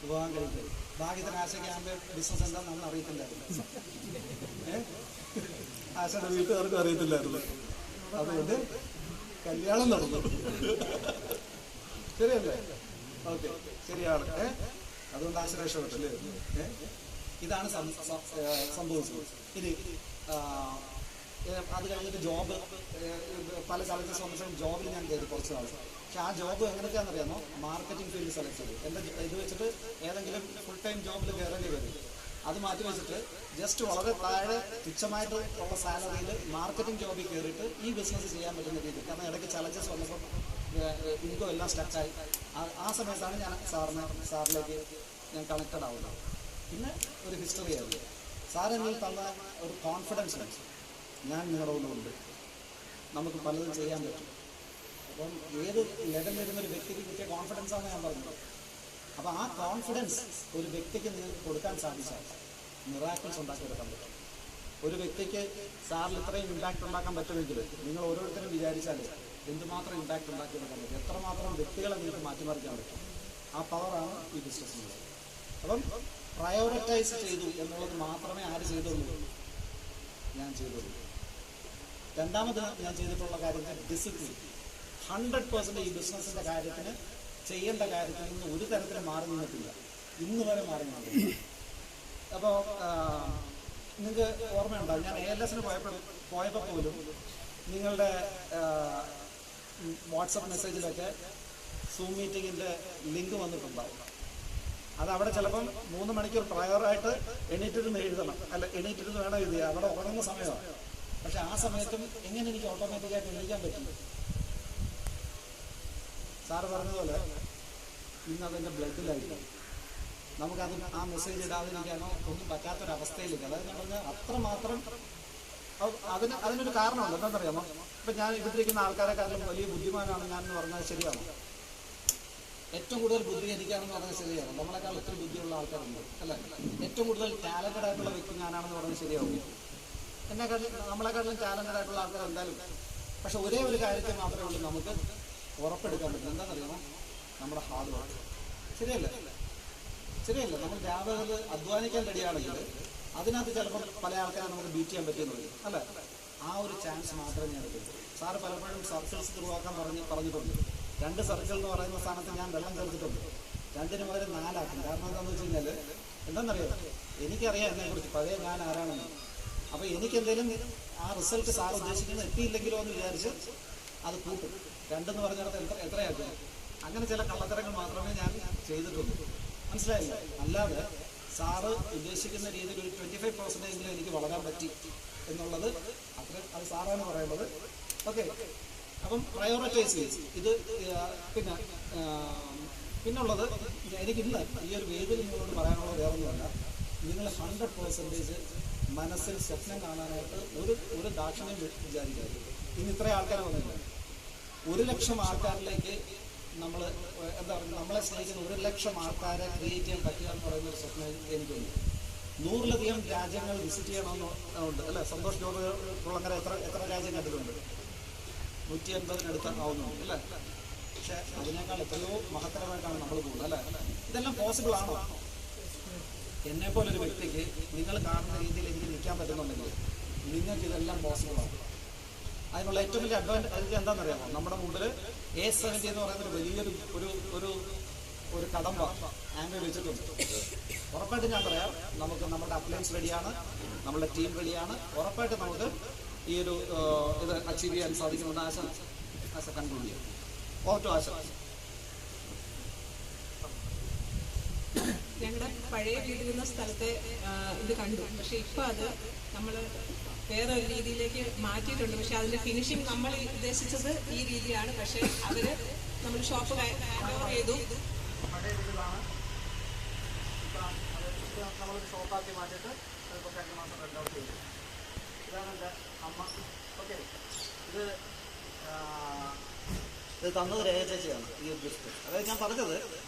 വിവാഹം കഴിക്കുള്ളൂ. ഭാഗ്യത്തിന് ആശയ്ക്ക് ആംവേ ബിസിനസ് എന്താണെന്ന് അറിയത്തില്ലായിരുന്നു. ആശയുടെ വീട്ടുകാർക്കും അറിയത്തില്ലായിരുന്നു. അതുകൊണ്ട് കല്യാണം നടന്നു. ശരിയല്ലേ? ഓക്കെ, ശരിയാണ്. അതുകൊണ്ട് ആശ രക്ഷപ്പെട്ടല്ലേ? ഇതാണ് സംഭവിച്ചത്. ഇനി അത് കഴിഞ്ഞിട്ട് ജോബ്, പല ചലഞ്ചസ് വന്നിട്ടും ജോബിൽ ഞാൻ കയറി കുറച്ച് നാൾ. പക്ഷെ ആ ജോബ് എങ്ങനെയൊക്കെയാണെന്നറിയാമോ? മാർക്കറ്റിംഗ് ഫീൽഡ് സെലക്ട് ചെയ്തു. എൻ്റെ ഇത് വെച്ചിട്ട് ഏതെങ്കിലും ഫുൾ ടൈം ജോബിൽ കയറേണ്ടി വരും. അത് മാറ്റി വെച്ചിട്ട് ജസ്റ്റ് വളരെ താഴെ തുച്ഛമായിട്ട് ഉള്ള സാലറിയിൽ മാർക്കറ്റിംഗ് ജോബിൽ കയറിയിട്ട് ഈ ബിസിനസ് ചെയ്യാൻ പറ്റുന്ന രീതിയിൽ. കാരണം ഇടയ്ക്ക് ചലഞ്ചസ് വന്നപ്പോൾ ഇൻകം എല്ലാം സ്റ്റക്കായി. ആ സമയത്താണ് ഞാൻ സാറിലേക്ക് ഞാൻ കണക്റ്റഡ് ആവുന്നത്. പിന്നെ ഒരു ഹിസ്റ്ററി ആയിരുന്നു. സാർ എന്നിൽ തന്ന ഒരു കോൺഫിഡൻസ് ഉണ്ട്, ഞാൻ നിങ്ങളുടെ ഒന്നുമുണ്ട്, നമുക്ക് പലതും ചെയ്യാൻ പറ്റും. അപ്പം ഏത് ലെവലിലിരുന്നൊരു വ്യക്തിക്ക് കിട്ടിയ കോൺഫിഡൻസാണ് ഞാൻ പറഞ്ഞത്. അപ്പോൾ ആ കോൺഫിഡൻസ് ഒരു വ്യക്തിക്ക് നിങ്ങൾക്ക് കൊടുക്കാൻ സാധിച്ചാൽ മിറാക്കിൾസ് ഉണ്ടാക്കിയെടുക്കാൻ പറ്റും. ഒരു വ്യക്തിക്ക് സാറിൽ ഇത്രയും ഇമ്പാക്റ്റ് ഉണ്ടാക്കാൻ പറ്റുമെങ്കിൽ നിങ്ങൾ ഓരോരുത്തരും വിചാരിച്ചാൽ എന്തുമാത്രം ഇമ്പാക്റ്റ് ഉണ്ടാക്കിയെടുക്കാൻ പറ്റും, എത്രമാത്രം വ്യക്തികളെ നിങ്ങൾക്ക് മാറ്റിമറിക്കാൻ പറ്റും. ആ പവറാണ് ഈ ബിസിനസ്സിനുള്ളത്. അപ്പം പ്രയോറിറ്റൈസ് ചെയ്തു എന്നുള്ളത് മാത്രമേ ആര് ചെയ്തുള്ളൂ? ഞാൻ ചെയ്തുള്ളൂ. രണ്ടാമത് ഞാൻ ചെയ്തിട്ടുള്ള കാര്യം ഡിസിപ്ലിൻ. 100% ഈ ബിസിനസ്സിൻ്റെ കാര്യത്തിന്, ചെയ്യേണ്ട കാര്യത്തിൽ നിന്ന് ഒരു തരത്തിലും മാറി നിന്നിട്ടില്ല, ഇന്ന് വരെ മാറി നിന്നിട്ടില്ല. അപ്പോൾ നിങ്ങൾക്ക് ഓർമ്മയുണ്ടാവും, ഞാൻ ALS പോയപ്പോൾ പോലും നിങ്ങളുടെ വാട്സപ്പ് മെസ്സേജിലൊക്കെ സൂം മീറ്റിങ്ങിൻ്റെ ലിങ്ക് വന്നിട്ടുണ്ടാവും. അതവിടെ ചിലപ്പം 3 മണിക്കൂർ പ്രയറായിട്ട് എണീറ്റിരുന്ന് എഴുതണം, അല്ല എണീറ്റിരുന്ന് വേണം എഴുതുക, അവിടെ ഉറങ്ങുന്ന സമയമാണ്. പക്ഷെ ആ സമയത്തും എങ്ങനെ എനിക്ക് ഓട്ടോമാറ്റിക്കായിട്ട് എണീക്കാൻ പറ്റും? സാറ് പറഞ്ഞതുപോലെ ഇന്നതെൻ്റെ ബ്ലഡിലായിട്ട് നമുക്കത് ആ മെസ്സേജ് ഇടാതിരിക്കാനോ ഒന്നും പറ്റാത്തൊരവസ്ഥയിലേക്ക്. അതായത് പറഞ്ഞാൽ അത്രമാത്രം അതിനൊരു കാരണമുണ്ട്. എന്താണെന്നറിയാമോ? ഇപ്പം ഞാൻ ഇവിടെയിരിക്കുന്ന ആൾക്കാരെക്കാളും വലിയ ബുദ്ധിമാനാണ് ഞാൻ എന്ന് പറഞ്ഞാൽ ശരിയാണ്. ഏറ്റവും കൂടുതൽ ബുദ്ധി എനിക്കാണെന്ന് പറഞ്ഞാൽ ശരിയാണ്. നമ്മളെക്കാൾ ഒത്തിരി ബുദ്ധിയുള്ള ആൾക്കാരുണ്ട്, അല്ലേ? ഏറ്റവും കൂടുതൽ ടാലൻറ്റഡ് ആയിട്ടുള്ള വ്യക്തി ഞാനാണെന്ന് പറഞ്ഞാൽ ശരിയാവും. നമ്മളെക്കാട്ടിലും ടാലൻറ്റഡ് ആയിട്ടുള്ള ആൾക്കാർ എന്തായാലും. പക്ഷെ ഒരേ ഒരു കാര്യത്തിൽ മാത്രമേ ഉള്ളൂ നമുക്ക് ഉറപ്പെടുക്കാൻ പറ്റും. എന്താണെന്നറിയാമോ? നമ്മുടെ ഹാർഡ് വർക്ക്. ശരിയല്ലേ? നമ്മൾ രാവിലെ അധ്വാനിക്കാൻ റെഡിയാണെങ്കിൽ അതിനകത്ത് ചിലപ്പോൾ പല ആൾക്കാരെ നമുക്ക് ബീറ്റ് ചെയ്യാൻ പറ്റുമെന്ന് വരും, അല്ലേ? ആ ഒരു ചാൻസ് മാത്രമേ ഞാൻ എടുക്കുള്ളൂ. സാറ് പലപ്പോഴും സർക്കിൾസ് ത്രൂവാക്കാൻ പറഞ്ഞിട്ടുണ്ട്. 2 സർക്കിൾ എന്ന് പറയുന്ന സ്ഥാനത്ത് ഞാൻ വെള്ളം ചേർത്തിട്ടുണ്ട്. 2 മുതൽ 4 ആക്കും. കാരണം എന്താണെന്ന് വെച്ച് കഴിഞ്ഞാൽ എന്താണെന്നറിയാം, എനിക്കറിയാം എന്നെക്കുറിച്ച് പഴയ ഞാൻ ആരാണെന്ന്. അപ്പോൾ എനിക്കെന്തെങ്കിലും ആ റിസൾട്ട് സാർ ഉദ്ദേശിക്കുന്നത് എത്തിയില്ലെങ്കിലോ എന്ന് വിചാരിച്ച് അത് കൂട്ടും. 2 എന്ന് പറഞ്ഞിടത്ത് എത്രയാക്കും. അങ്ങനെ ചില കള്ളത്തരങ്ങൾ മാത്രമേ ഞാൻ ചെയ്തിട്ടുള്ളൂ. മനസ്സിലായില്ല? അല്ലാതെ സാറ് ഉദ്ദേശിക്കുന്ന രീതിയിൽ ഒരു 25% എനിക്ക് വളരാൻ പറ്റി എന്നുള്ളത് അത് സാറാണ് പറയുന്നത്. ഓക്കെ, അപ്പം പ്രയോറിറ്റൈസ് ചെയ്ത് ഇത്. പിന്നുള്ളത് എനിക്കില്ല ഈ ഒരു വേദിയിൽ നിങ്ങളോട് പറയാനുള്ളത് വേറൊന്നുമല്ല. നിങ്ങൾ 100% മനസ്സിൽ സ്വപ്നം കാണാനായിട്ട് ഒരു ദാക്ഷിണ്യം വിചാരിക്കരുത്. ഇന്ന് ഇത്രയും ആൾക്കാർ വന്നില്ല. 1,00,000 ആൾക്കാരിലേക്ക് നമ്മൾ എന്താ പറയുക, നമ്മളെ സ്നേഹിക്കുന്ന 1,00,000 ആൾക്കാരെ ക്രിയേറ്റ് ചെയ്യാൻ പറ്റുക എന്ന് പറയുന്ന ഒരു സ്വപ്നം എനിക്കുണ്ട്. 100-ലധികം രാജ്യങ്ങൾ വിസിറ്റ് ചെയ്യണമെന്ന് ഉണ്ട് അല്ലേ? സന്തോഷ് ജോർജ് കുളങ്ങര എത്ര രാജ്യം കണ്ടിട്ടുണ്ട്? 150-നടുത്ത് ആവുന്നുണ്ട് അല്ലേ? പക്ഷെ അതിനേക്കാൾ എത്രയോ മഹത്തരമായിട്ടാണ് നമ്മൾ പോകുന്നത് അല്ലേ? ഇതെല്ലാം പോസിബിൾ ആണോ? എന്നെ പോലൊരു വ്യക്തിക്ക് നിങ്ങൾ കാണുന്ന രീതിയിൽ എനിക്ക് നിൽക്കാൻ പറ്റുന്നുണ്ടെങ്കിൽ നിങ്ങൾക്ക് ഇതെല്ലാം പോസിബിൾ ആണ്. അതിനുള്ള ഏറ്റവും വലിയ അഡ്വാൻറ്റേജ് എന്താണെന്നറിയാമോ? നമ്മുടെ മുമ്പിൽ A70 എന്ന് പറയുന്ന ഒരു വലിയൊരു ഒരു കടമ്പ ആംഗിൾ വെച്ചിട്ടുണ്ട്. ഉറപ്പായിട്ട് ഞാൻ പറയാം, നമുക്ക് നമ്മുടെ അപ്ലയൻസ് റെഡിയാണ്, നമ്മുടെ ടീം റെഡിയാണ്. ഉറപ്പായിട്ട് നമുക്ക് ഈ ഒരു ഇത് അച്ചീവ് ചെയ്യാൻ സാധിക്കുമെന്ന് ആശ കൺക്ലൂഡ് ചെയ്യാം. ഓട്ടോ ആശ. ഞങ്ങളുടെ പഴയ വീടിരുന്ന സ്ഥലത്തെ ഇത് കണ്ടു. പക്ഷെ ഇപ്പൊ അത് നമ്മൾ വേറെ ഒരു രീതിയിലേക്ക് മാറ്റിയിട്ടുണ്ട്. പക്ഷെ അതിന്റെ ഫിനിഷിംഗ് നമ്മൾ ഉദ്ദേശിച്ചത് ഈ രീതിയാണ്. പക്ഷെ അവര് നമ്മൾ ഷോപ്പ് ചെയ്തു. നമ്മളൊരു ഷോപ്പാക്കി മാറ്റിയിട്ട് അതിപ്പോൾ കഴിഞ്ഞ മാസം റെന്റ് ഔട്ട് ചെയ്തു. ഇതാണ് എൻ്റെ അമ്മ. ഓക്കെ, ഇത് തന്നത് രേഖ ചേച്ചിയാണ് ഈ ഒരു ഗിഫ്റ്റ്. അതായത് ഞാൻ പറഞ്ഞത്,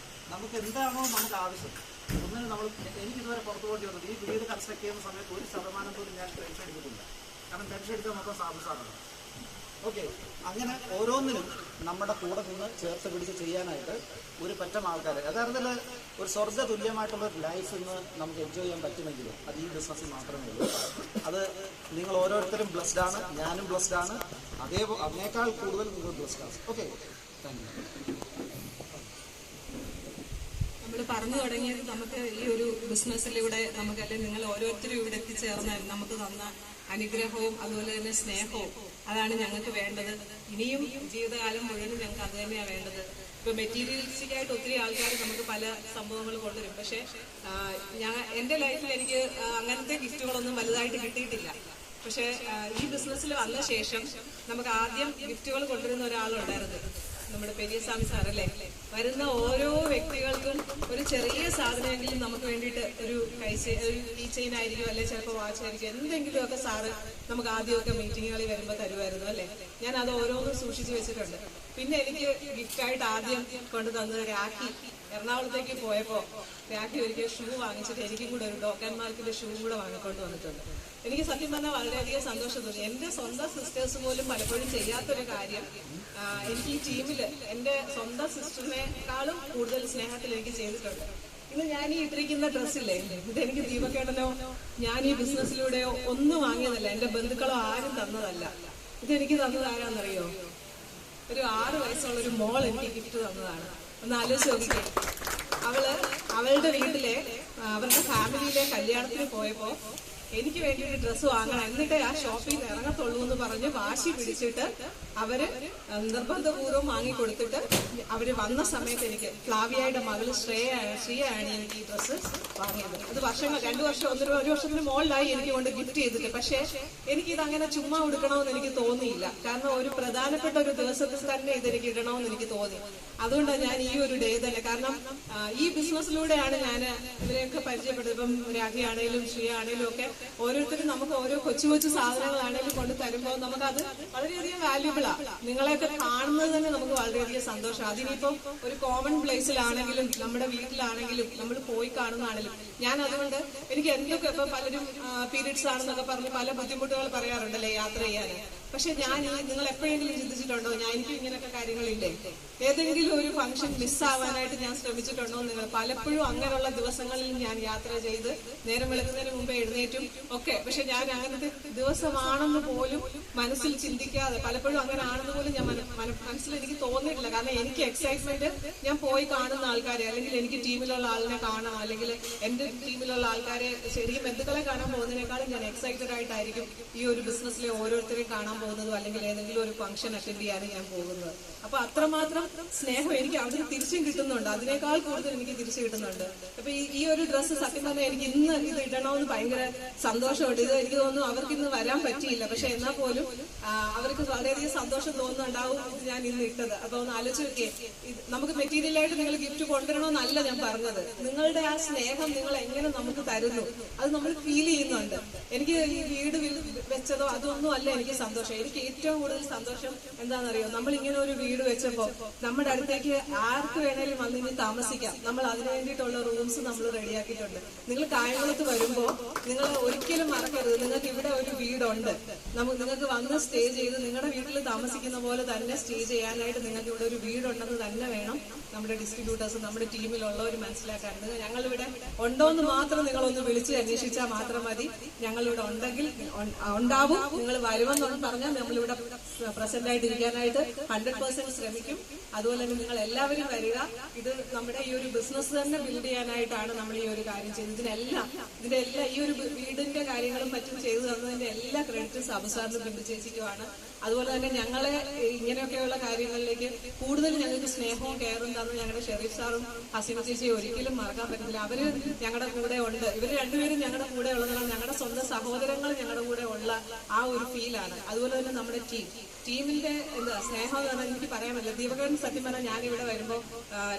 നമുക്ക് എന്താണോ നമുക്ക് ആവശ്യം, ഒന്നിനും എനിക്കിതുവരെ പുറത്തു പോകേണ്ടി വന്നത്. ഈ വീട് കൺസ്ട്രക്ട് ചെയ്യുന്ന സമയത്ത് 1% പോലും ഞാൻ ടെൻഷൻ എടുത്തിട്ടില്ല. കാരണം ടെൻഷൻ എടുക്കാൻ മൊത്തം സാബുസാറാണ്. ഓക്കെ, അങ്ങനെ ഓരോന്നിനും നമ്മുടെ കൂടെ നിന്ന് ചേർത്ത് പിടിച്ച് ചെയ്യാനായിട്ട് ഒരു പറ്റം ആൾക്കാർ, യഥാർത്ഥത്തിൽ ഒരു സ്വർഗ്ഗ തുല്യമായിട്ടുള്ള ഒരു ലൈഫ് ഇന്ന് നമുക്ക് എൻജോയ് ചെയ്യാൻ പറ്റുമെങ്കിലും അത് ഈ ബിസിനസ്സിൽ മാത്രമേ ഉള്ളൂ. അത് നിങ്ങൾ ഓരോരുത്തരും ബ്ലെസ്ഡ് ആണ്, ഞാനും ബ്ലെസ്ഡ് ആണ്, അതിനേക്കാൾ കൂടുതൽ നിങ്ങൾ ബ്ലെസ്ഡ് ആണ്. Okay, thank you. നമ്മൾ പറഞ്ഞു തുടങ്ങിയത് നമുക്ക് ഈ ഒരു ബിസിനസ്സിലൂടെ നമുക്ക്, അല്ലെങ്കിൽ നിങ്ങൾ ഓരോരുത്തരും ഇവിടെ എത്തിച്ചേർന്നാൽ നമുക്ക് തന്ന അനുഗ്രഹവും അതുപോലെ തന്നെ സ്നേഹവും അതാണ് ഞങ്ങൾക്ക് വേണ്ടത്. ഇനിയും ജീവിതകാലം മുഴുവനും ഞങ്ങൾക്ക് അത് തന്നെയാണ് വേണ്ടത്. ഇപ്പൊ മെറ്റീരിയലിസ്റ്റിക് ആയിട്ട് ഒത്തിരി ആൾക്കാർ നമുക്ക് പല സംഭവങ്ങൾ കൊണ്ടുവരും. പക്ഷെ എന്റെ ലൈഫിൽ എനിക്ക് അങ്ങനത്തെ ഗിഫ്റ്റുകളൊന്നും വലുതായിട്ട് കിട്ടിയിട്ടില്ല. പക്ഷെ ഈ ബിസിനസ്സിൽ വന്ന ശേഷം നമുക്ക് ആദ്യം ഗിഫ്റ്റുകൾ കൊണ്ടുവരുന്ന ഒരാളുണ്ടായിരുന്നു, നമ്മുടെ പെരിയസ്വാമി സാറല്ലേ. വരുന്ന ഓരോ വ്യക്തികൾക്കും ഒരു ചെറിയ സാധനമെങ്കിലും നമുക്ക് വേണ്ടിയിട്ട് ഒരു കീ ചെയിൻ ആയിരിക്കും, അല്ലെങ്കിൽ ചിലപ്പോൾ വാച്ച് ആയിരിക്കും, എന്തെങ്കിലുമൊക്കെ സാറ് നമുക്ക് ആദ്യമൊക്കെ മീറ്റിങ്ങുകളിൽ വരുമ്പോൾ തരുമായിരുന്നു അല്ലേ. ഞാൻ അത് ഓരോന്നും സൂക്ഷിച്ചു വെച്ചിട്ടുണ്ട്. പിന്നെ എനിക്ക് ഗിഫ്റ്റായിട്ട് ആദ്യം കൊണ്ടു തന്നത് രാഖി. എറണാകുളത്തേക്ക് പോയപ്പോൾ രാഖി ഒരിക്കൽ ഷൂ വാങ്ങിച്ചിട്ട് എനിക്കും കൂടെ ഒരു ഡോക്കൻ മാർക്കിന്റെ ഷൂ കൂടെ വാങ്ങിക്കൊണ്ട് വന്നിട്ടുണ്ട്. എനിക്ക് സത്യം പറഞ്ഞാൽ വളരെയധികം സന്തോഷം തോന്നി. എന്റെ സ്വന്തം സിസ്റ്റേഴ്സ് പോലും പലപ്പോഴും ചെയ്യാത്തൊരു കാര്യം എനിക്ക് ഈ ടീമിൽ എന്റെ സ്വന്തം സിസ്റ്ററിനെക്കാളും കൂടുതൽ സ്നേഹത്തിൽ എനിക്ക് ചെയ്തിട്ടുണ്ട്. ഇന്ന് ഞാൻ ഈ ഇട്ടിരിക്കുന്ന ഡ്രസ്സില്ലേ, ഇതെനിക്ക് ദീപക്കേട്ടനോ ഞാൻ ഈ ബിസിനസ്സിലൂടെയോ ഒന്നും വാങ്ങിയതല്ല, എന്റെ ബന്ധുക്കളോ ആരും തന്നതല്ല. ഇതെനിക്ക് തന്നത് ആരാന്നറിയോ? ഒരു 6 വയസ്സുള്ള ഒരു മോൾ എനിക്ക് ഗിഫ്റ്റ് തന്നതാണ്. ഒന്ന് ആലോചിച്ച് നോക്കിക്കേ. അവളുടെ വീട്ടിലെ അവരുടെ ഫാമിലിയിലെ കല്യാണത്തിന് പോയപ്പോ എനിക്ക് വേണ്ടിയിട്ട് ഡ്രസ്സ് വാങ്ങണം, എന്നിട്ടേ ആ ഷോപ്പിൽ നിന്ന് ഇറങ്ങത്തുള്ളൂ എന്ന് പറഞ്ഞ് വാശി പിടിച്ചിട്ട് അവര് നിർബന്ധപൂർവ്വം വാങ്ങിക്കൊടുത്തിട്ട് അവര് വന്ന സമയത്ത് എനിക്ക് ഫ്ലാവിയയുടെ മകള് ശ്രീയാണ് എനിക്ക് ഈ ഡ്രസ്സ് വാങ്ങിയത്. അത് വർഷങ്ങൾ 2 വർഷം 1 വർഷത്തിന് മുകളിലായി എനിക്ക് കൊണ്ട് ഗിഫ്റ്റ് ചെയ്തിട്ട്. പക്ഷെ എനിക്കിത് അങ്ങനെ ചുമ്മാ ഉടുക്കണമെന്ന് എനിക്ക് തോന്നിയില്ല. കാരണം ഒരു പ്രധാനപ്പെട്ട ഒരു ദിവസത്തിൽ തന്നെ ഇതെനിക്ക് ഇടണമെന്ന് എനിക്ക് തോന്നി. അതുകൊണ്ടാണ് ഞാൻ ഈ ഒരു ഡേ തന്നെ, കാരണം ഈ ബിസിനസ്സിലൂടെയാണ് ഞാൻ ഇവരെയൊക്കെ പരിചയപ്പെട്ടത്. ഇപ്പം രാഖി ആണേലും ശ്രീ ആണേലും ഒക്കെ ഓരോരുത്തരും നമുക്ക് ഓരോ കൊച്ചു കൊച്ചു സാധനങ്ങളാണേലും കൊണ്ട് തരുമ്പോൾ നമുക്കത് വളരെയധികം വാല്യൂബിളാണ്. നിങ്ങളെയൊക്കെ കാണുന്നത് തന്നെ നമുക്ക് വളരെയധികം സന്തോഷം. അതിനിപ്പം ഒരു കോമൺ പ്ലേസിലാണെങ്കിലും നമ്മുടെ വീട്ടിലാണെങ്കിലും നമ്മൾ പോയി കാണുന്നതാണെങ്കിലും ഞാൻ അതുകൊണ്ട് എനിക്ക് എന്തൊക്കെ ഇപ്പൊ പലരും പീരീഡ്സ് ആണെന്നൊക്കെ പറഞ്ഞ് പല ബുദ്ധിമുട്ടുകൾ പറയാറുണ്ടല്ലേ യാത്ര ചെയ്യാൻ. പക്ഷെ നിങ്ങൾ എപ്പോഴെങ്കിലും ചിന്തിച്ചിട്ടുണ്ടോ എനിക്ക് ഇങ്ങനെയൊക്കെ കാര്യങ്ങളില്ലേ? ഏതെങ്കിലും ഒരു ഫംഗ്ഷൻ മിസ്സാവാനായിട്ട് ഞാൻ ശ്രമിച്ചിട്ടുണ്ടോ? നിങ്ങൾ പലപ്പോഴും അങ്ങനെയുള്ള ദിവസങ്ങളിൽ ഞാൻ യാത്ര ചെയ്ത് നേരം വെളുക്കുന്നതിന് മുമ്പേ എഴുന്നേറ്റും ഒക്കെ. പക്ഷെ ഞാൻ അങ്ങനത്തെ ദിവസമാണെന്ന് പോലും മനസ്സിൽ ചിന്തിക്കാതെ, പലപ്പോഴും അങ്ങനെ ആണെന്ന് പോലും ഞാൻ മനസ്സിൽ എനിക്ക് തോന്നിയിട്ടില്ല. കാരണം എനിക്ക് എക്സൈറ്റ്മെന്റ് ഞാൻ പോയി കാണുന്ന ആൾക്കാരെ, അല്ലെങ്കിൽ എനിക്ക് ടീമിലുള്ള ആളിനെ കാണാം, അല്ലെങ്കിൽ എന്റെ ടീമിലുള്ള ആൾക്കാരെ ശരിക്കും ബന്ധുക്കളെ കാണാൻ പോകുന്നതിനേക്കാളും ഞാൻ എക്സൈറ്റഡ് ആയിട്ടായിരിക്കും ഈ ഒരു ബിസിനസ്സിലെ ഓരോരുത്തരെയും കാണാൻ പോകുന്നതും അല്ലെങ്കിൽ ഏതെങ്കിലും ഒരു ഫംഗ്ഷൻ അറ്റൻഡ് ചെയ്യാനും ഞാൻ പോകുന്നത്. അപ്പൊ അത്രമാത്രം സ്നേഹം എനിക്ക് അവിടെ തിരിച്ചും കിട്ടുന്നുണ്ട്. അതിനേക്കാൾ കൂടുതൽ എനിക്ക് തിരിച്ചു കിട്ടുന്നുണ്ട്. അപ്പൊ ഈ ഒരു ഡ്രസ്സ് സത്യം പറഞ്ഞാൽ എനിക്ക് ഇന്ന് ഇത് ഇടണമെന്ന് ഭയങ്കര സന്തോഷമുണ്ട്. ഇത് എനിക്ക് തോന്നുന്നു അവർക്ക് ഇന്ന് വരാൻ പറ്റിയില്ല, പക്ഷെ എന്നാൽ പോലും അവർക്ക് വളരെയധികം സന്തോഷം തോന്നുന്നുണ്ടാവും ഞാൻ ഇന്ന് ഇട്ടത്. അപ്പൊ ഒന്ന് ആലോചിച്ച് നോക്കിയേ, നമുക്ക് മെറ്റീരിയലായിട്ട് നിങ്ങൾ ഗിഫ്റ്റ് കൊണ്ടുവരണമെന്നല്ല ഞാൻ പറഞ്ഞത്. നിങ്ങളുടെ ആ സ്നേഹം നിങ്ങൾ എങ്ങനെ നമുക്ക് തരുന്നു അത് നമ്മൾ ഫീൽ ചെയ്യുന്നുണ്ട്. എനിക്ക് ഈ വീട് വെച്ചതോ അതൊന്നും അല്ല എനിക്ക് സന്തോഷം. സന്തോഷം. എനിക്ക് ഏറ്റവും കൂടുതൽ സന്തോഷം എന്താണെന്നറിയോ, നമ്മൾ ഇങ്ങനെ ഒരു വീട് വെച്ചപ്പോൾ നമ്മുടെ അടുത്തേക്ക് ആർക്ക് വേണേലും വന്ന് ഇനി താമസിക്കാം. നമ്മൾ അതിനു വേണ്ടിയിട്ടുള്ള റൂംസ് നമ്മൾ റെഡിയാക്കിയിട്ടുണ്ട്. നിങ്ങൾ കായംകുളത്ത് വരുമ്പോൾ നിങ്ങൾ ഒരിക്കലും മറക്കരുത്, നിങ്ങൾക്ക് ഇവിടെ ഒരു വീടുണ്ട്. നിങ്ങൾക്ക് വന്ന് സ്റ്റേ ചെയ്ത് നിങ്ങളുടെ വീട്ടിൽ താമസിക്കുന്ന പോലെ തന്നെ സ്റ്റേ ചെയ്യാനായിട്ട് നിങ്ങൾക്ക് ഇവിടെ ഒരു വീടുണ്ടെന്ന് തന്നെ വേണം നമ്മുടെ ഡിസ്ട്രിബ്യൂട്ടേഴ്സ്, നമ്മുടെ ടീമിലുള്ളവർ മനസ്സിലാക്കാൻ. ഞങ്ങളിവിടെ ഉണ്ടോന്ന് മാത്രം നിങ്ങളൊന്ന് വിളിച്ച് അന്വേഷിച്ചാൽ മാത്രം മതി. ഞങ്ങളിവിടെ ഉണ്ടെങ്കിൽ ഉണ്ടാവും. നിങ്ങൾ വരുമെന്ന് പറഞ്ഞാൽ നമ്മളിവിടെ പ്രസന്റ് ആയിട്ടിരിക്കാനായിട്ട് 100% ശ്രമിക്കും. അതുപോലെ തന്നെ നിങ്ങൾ എല്ലാവരും വരിക. ഇത് നമ്മുടെ ഈ ഒരു ബിസിനസ് തന്നെ ബിൽഡ് ചെയ്യാനായിട്ടാണ് നമ്മൾ ഈ ഒരു കാര്യം ചെയ്തത്. ഇതിന്റെ എല്ലാ ഈ ഒരു വീടിന്റെ കാര്യങ്ങളും മറ്റും ചെയ്തു തന്നതിന്റെ എല്ലാ ക്രെഡിറ്റും സാബുസാറിനും ബിന്ദു ചേച്ചിക്കുമാണ്. അതുപോലെ തന്നെ ഞങ്ങളെ ഇങ്ങനെയൊക്കെയുള്ള കാര്യങ്ങളിലേക്ക് കൂടുതൽ ഞങ്ങൾക്ക് സ്നേഹവും കെയറും തന്നു ഞങ്ങളുടെ ഷെരീഫ് സാറും ഹസീന ചേച്ചിയും ഒരിക്കലും മറക്കാൻ പറ്റില്ല. അവര് ഞങ്ങളുടെ കൂടെ ഉണ്ട്. ഇവര് രണ്ടുപേരും ഞങ്ങളുടെ കൂടെ ഉള്ളതാണ്. ഞങ്ങളുടെ സ്വന്തം സഹോദരങ്ങൾ ഞങ്ങളുടെ കൂടെ ഉള്ള ആ ഒരു ഫീലാണ്. അതുപോലെ തന്നെ നമ്മുടെ ടീമിന്റെ സ്നേഹം എന്ന് പറഞ്ഞാൽ എനിക്ക് പറയാൻ പറ്റില്ല. ദീപകൻ സത്യം പറഞ്ഞാൽ ഞാനിവിടെ വരുമ്പോൾ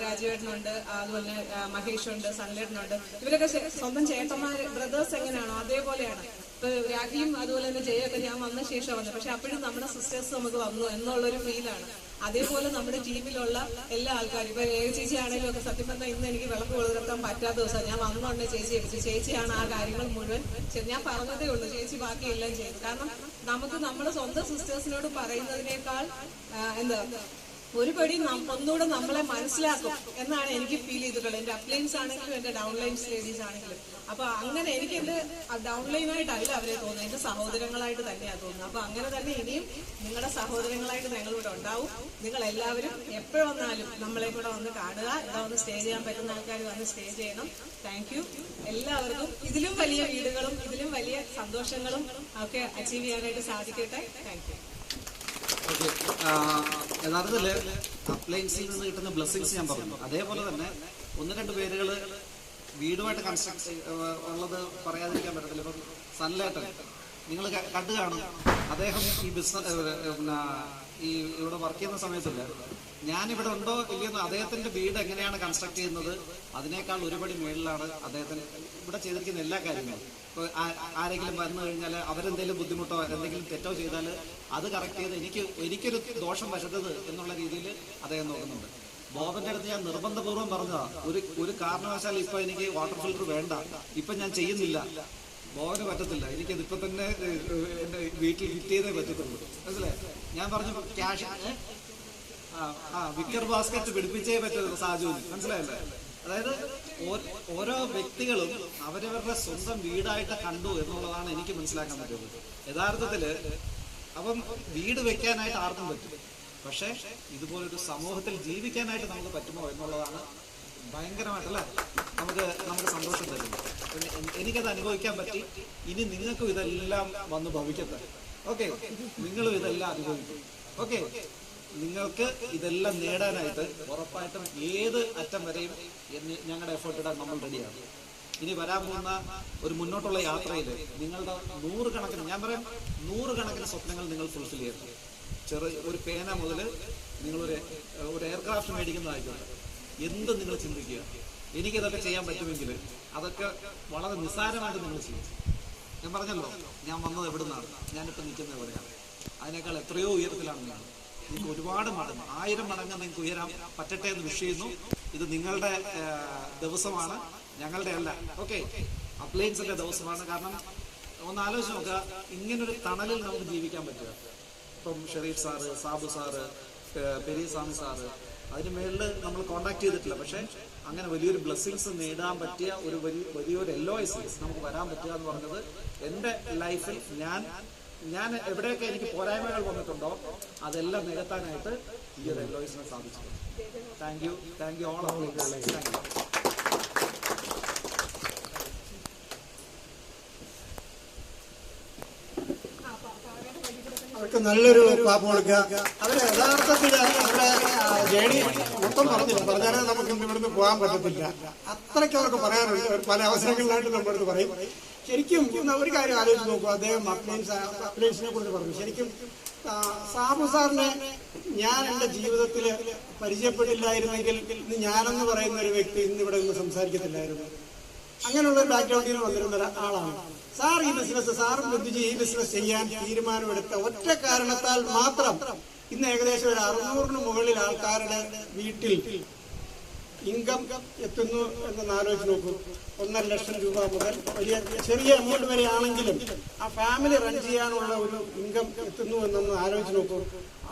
രാജുവേട്ടനുണ്ട്, അതുപോലെ മഹേഷുണ്ട്, സൺലേട്ടനുണ്ട്. ഇവരൊക്കെ സ്വന്തം ചേട്ടന്മാര് ബ്രദേഴ്സ് എങ്ങനെയാണോ അതേപോലെയാണ്. ഇപ്പൊ രാഖിയും അതുപോലെ തന്നെ ജയൊക്കെ ഞാൻ വന്ന ശേഷം വന്നത്. പക്ഷെ അപ്പോഴും നമ്മുടെ സിസ്റ്റേഴ്സ് നമുക്ക് വന്നു എന്നുള്ളൊരു ഫീലാണ്. അതേപോലെ നമ്മുടെ ടീമിലുള്ള എല്ലാ ആൾക്കാരും, ഇപ്പൊ ചേച്ചി ആണെങ്കിലും ഒക്കെ സത്യം പറഞ്ഞാൽ ഇന്ന് എനിക്ക് വിളക്ക് കൊളുത്താൻ പറ്റാത്ത ദിവസം ഞാൻ വന്നുകൊണ്ട് ചേച്ചിയെ വിളിച്ചു. ചേച്ചിയാണ് ആ കാര്യങ്ങൾ മുഴുവൻ ഞാൻ പറഞ്ഞതേ ഉള്ളൂ. ചേച്ചി ബാക്കിയെല്ലാം ചെയ്തു. കാരണം നമുക്ക് നമ്മുടെ സ്വന്തം സിസ്റ്റേഴ്സിനോട് പറയുന്നതിനേക്കാൾ ഒരു പടി ഒന്നുകൂടെ നമ്മളെ മനസ്സിലാക്കും എന്നാണ് എനിക്ക് ഫീൽ ചെയ്തിട്ടുള്ളത്. എന്റെ അപ്ലൈൻസ് ആണെങ്കിലും എന്റെ ഡൗൺലൈൻസ് ലേഡീസ് ആണെങ്കിലും. അപ്പൊ അങ്ങനെ എനിക്ക് എന്റെ ഡൗൺലൈനായിട്ടല്ല അവരെ തോന്നുന്നത്, എന്റെ സഹോദരങ്ങളായിട്ട് തന്നെയാണ് തോന്നുന്നത്. അപ്പൊ അങ്ങനെ തന്നെ ഇനിയും നിങ്ങളുടെ സഹോദരങ്ങളായിട്ട് ഞങ്ങളിവിടെ ഉണ്ടാവും. നിങ്ങൾ എല്ലാവരും എപ്പോഴും വന്നാലും നമ്മളെ കൂടെ വന്ന് കാണുക. ഇവിടെ വന്ന് സ്റ്റേ ചെയ്യാൻ പറ്റുന്ന ആൾക്കാർ വന്ന് സ്റ്റേ ചെയ്യണം. താങ്ക് യു എല്ലാവർക്കും. ഇതിലും വലിയ വീടുകളും ഇതിലും വലിയ സന്തോഷങ്ങളും ഒക്കെ അച്ചീവ് ചെയ്യാനായിട്ട് സാധിക്കട്ടെ. Thank you. യഥാർത്ഥത്തില് അപ്ലയൻസിൽ നിന്ന് കിട്ടുന്ന ബ്ലെസ്സിങ്സ് ഞാൻ പറഞ്ഞു. അതേപോലെ തന്നെ 1-2 പേരുകൾ വീടുമായിട്ട് കൺസ്ട്രക്ട് ഉള്ളത് പറയാതിരിക്കാൻ പറ്റത്തില്ല. ഇപ്പം സൺലേട്ടൻ നിങ്ങൾ കണ്ടു കാണും. അദ്ദേഹം ഈ ബിസിനസ് ഈ ഇവിടെ വർക്ക് ചെയ്യുന്ന സമയത്തില്ല, ഞാനിവിടെ ഉണ്ടോ ഇല്ലയെന്ന് അദ്ദേഹത്തിന്റെ വീട് എങ്ങനെയാണ് കൺസ്ട്രക്ട് ചെയ്യുന്നത് അതിനേക്കാൾ ഒരുപടി മേളിലാണ് അദ്ദേഹത്തിന് ഇവിടെ ചെയ്തിരിക്കുന്ന എല്ലാ കാര്യങ്ങളും. ഇപ്പോൾ ആരെങ്കിലും വന്നു കഴിഞ്ഞാൽ അവരെന്തെങ്കിലും ബുദ്ധിമുട്ടോ എന്തെങ്കിലും തെറ്റോ ചെയ്താൽ അത് കറക്റ്റ് ചെയ്ത് എനിക്കൊരു ദോഷം വരരുത് എന്നുള്ള രീതിയിൽ അദ്ദേഹം നോക്കുന്നുണ്ട്. ബോബന്റെ അടുത്ത് ഞാൻ നിർബന്ധപൂർവ്വം പറഞ്ഞതാ, ഒരു കാരണവശാൽ ഇപ്പൊ എനിക്ക് വാട്ടർ ഫിൽറ്റർ വേണ്ട, ഇപ്പൊ ഞാൻ ചെയ്യുന്നില്ല. ബോബന് പറ്റത്തില്ല, എനിക്കത് ഇപ്പൊ തന്നെ എന്റെ വീട്ടിൽ ഫിറ്റ് ചെയ്തേ പറ്റത്തുള്ളൂ. മനസ്സിലായി? ഞാൻ പറഞ്ഞു ക്യാഷ് വിക്കർ ബാസ്ക്കറ്റ് പിടിപ്പിച്ചേ പറ്റുള്ളൂ സാജുവിന്. മനസ്സിലായല്ലേ? അതായത് ഓരോ വ്യക്തികളും അവരവരുടെ സ്വന്തം വീടായിട്ട് കണ്ടു എന്നുള്ളതാണ് എനിക്ക് മനസ്സിലാക്കാൻ പറ്റുന്നത്. യഥാർത്ഥത്തില് അപ്പം വീട് വെക്കാനായിട്ട് ആർക്കും പറ്റും, പക്ഷെ ഇതുപോലൊരു സമൂഹത്തിൽ ജീവിക്കാനായിട്ട് നമുക്ക് പറ്റുമോ എന്നുള്ളതാണ് ഭയങ്കരമായിട്ടല്ലേ നമുക്ക് സന്തോഷം തരുന്നത്. എനിക്കത് അനുഭവിക്കാൻ പറ്റി. ഇനി നിങ്ങൾക്കും ഇതെല്ലാം വന്ന് ഭവിക്കട്ടെ. ഓക്കെ, നിങ്ങളും ഇതെല്ലാം അനുഭവിക്കും. ഓക്കെ, നിങ്ങൾക്ക് ഇതെല്ലാം നേടാനായിട്ട് ഉറപ്പായിട്ടും ഏത് അറ്റം വരെയും ഞങ്ങളുടെ എഫേർട്ട് ഇടാൻ നമ്മൾ റെഡിയാണ്. ഇനി വരാൻ പോകുന്ന ഒരു മുന്നോട്ടുള്ള യാത്രയിൽ നിങ്ങളുടെ 100 കണക്കിന്, ഞാൻ പറയാം 100 കണക്കിന് സ്വപ്നങ്ങൾ നിങ്ങൾ ഫുൾഫിൽ ചെയ്യണം. ഒരു പേന മുതൽ നിങ്ങളൊരു എയർക്രാഫ്റ്റ് മേടിക്കുന്നതായിക്കോട്ടെ, എന്ത് നിങ്ങൾ ചിന്തിക്കുക. എനിക്കിതൊക്കെ ചെയ്യാൻ പറ്റുമെങ്കിൽ അതൊക്കെ വളരെ നിസ്സാരമായിട്ട് നിങ്ങൾ ചെയ്യും. ഞാൻ പറഞ്ഞല്ലോ, ഞാൻ വന്നത് എവിടുന്നാണ്, ഞാനിപ്പോൾ നിൽക്കുന്നത് എവിടെയാണ്, അതിനേക്കാൾ എത്രയോ ഉയരത്തിലാണ് ഞാൻ. നിങ്ങൾക്ക് ഒരുപാട് മടങ്ങ്, 1000 മടങ്ങ് നിങ്ങൾക്ക് ഉയരാൻ പറ്റട്ടെ എന്ന് വിഷ് ചെയ്യുന്നു. ഇത് നിങ്ങളുടെ ദിവസമാണ്, ഞങ്ങളുടെ അല്ല. ഓക്കെ, അപ്ലയൻസിന്റെ ദിവസമാണ്. കാരണം ഒന്ന് ആലോചിച്ച് നോക്കുക, ഇങ്ങനൊരു തണലിൽ നമുക്ക് ജീവിക്കാൻ പറ്റുക. ഇപ്പം Sharif sir, Sabu sir, Periyaswamy sir, അതിന് മേളിൽ നമ്മൾ കോണ്ടാക്ട് ചെയ്തിട്ടില്ല. പക്ഷെ അങ്ങനെ വലിയൊരു ബ്ലെസ്സിങ്സ് നേടാൻ പറ്റിയ വലിയൊരു LOS നമുക്ക് വരാൻ പറ്റുക എന്ന് പറഞ്ഞത് എൻ്റെ ലൈഫിൽ ഞാൻ എവിടെയൊക്കെ എനിക്ക് പോരായ്മകൾ വന്നിട്ടുണ്ടോ അതെല്ലാം നികത്താനായിട്ട് ഈ ഒരു LOSനെ സാധിച്ചിട്ടുണ്ട്. Thank you all of you. Thank you. അവർക്ക് നല്ലൊരു പാപ്പ് കൊടുക്കുക. അവര് യഥാർത്ഥത്തിൽ അവരുടെ ജേണി മൊത്തം പറഞ്ഞാലേ നമുക്ക് ഇവിടുന്ന് പോകാൻ പറ്റത്തില്ല. അത്രയ്ക്ക് അവർക്ക് പറയാനുണ്ട്. പല അവസരങ്ങളിലായിട്ട് നമ്മുടെ അടുത്ത് പറയും. ശരിക്കും ഒരു കാര്യം ആലോചിച്ച് നോക്കുക. അദ്ദേഹം അപ്ലയൻസിനെ കുറിച്ച് പറഞ്ഞു. ശരിക്കും സാബു സാറിനെ ഞാൻ എൻ്റെ ജീവിതത്തിൽ പരിചയപ്പെട്ടില്ലായിരുന്നെങ്കിൽ ഇന്ന് ഞാനെന്ന് പറയുന്ന ഒരു വ്യക്തി ഇന്നിവിടെ നിന്ന് സംസാരിക്കത്തില്ലായിരുന്നു. അങ്ങനെയുള്ള ഒരു ബാക്ക്ഗ്രൗണ്ടിൽ നിന്ന് വന്നിരുന്ന ആളാണ് സാർ. ഈ ബിസിനസ് സാറും ബുദ്ധിജി ഈ ബിസിനസ് ചെയ്യാൻ തീരുമാനമെടുത്ത ഒറ്റ കാരണത്താൽ മാത്രം ഇന്ന് ഏകദേശം ഒരു 600-ന് മുകളിൽ ആൾക്കാരുടെ വീട്ടിൽ ഇൻകം എത്തുന്നു എന്നൊന്ന് ആലോചിച്ച് നോക്കൂ. 1.5 ലക്ഷം രൂപ മുതൽ വലിയ ചെറിയ എമൗണ്ട് വരെ ആണെങ്കിലും ആ ഫാമിലി റൺ ചെയ്യാനുള്ള ഒരു ഇൻകം എത്തുന്നു എന്നൊന്ന് ആലോചിച്ച് നോക്കൂ.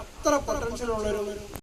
അത്ര പൊട്ടൻഷ്യൽ ഉള്ളൊരു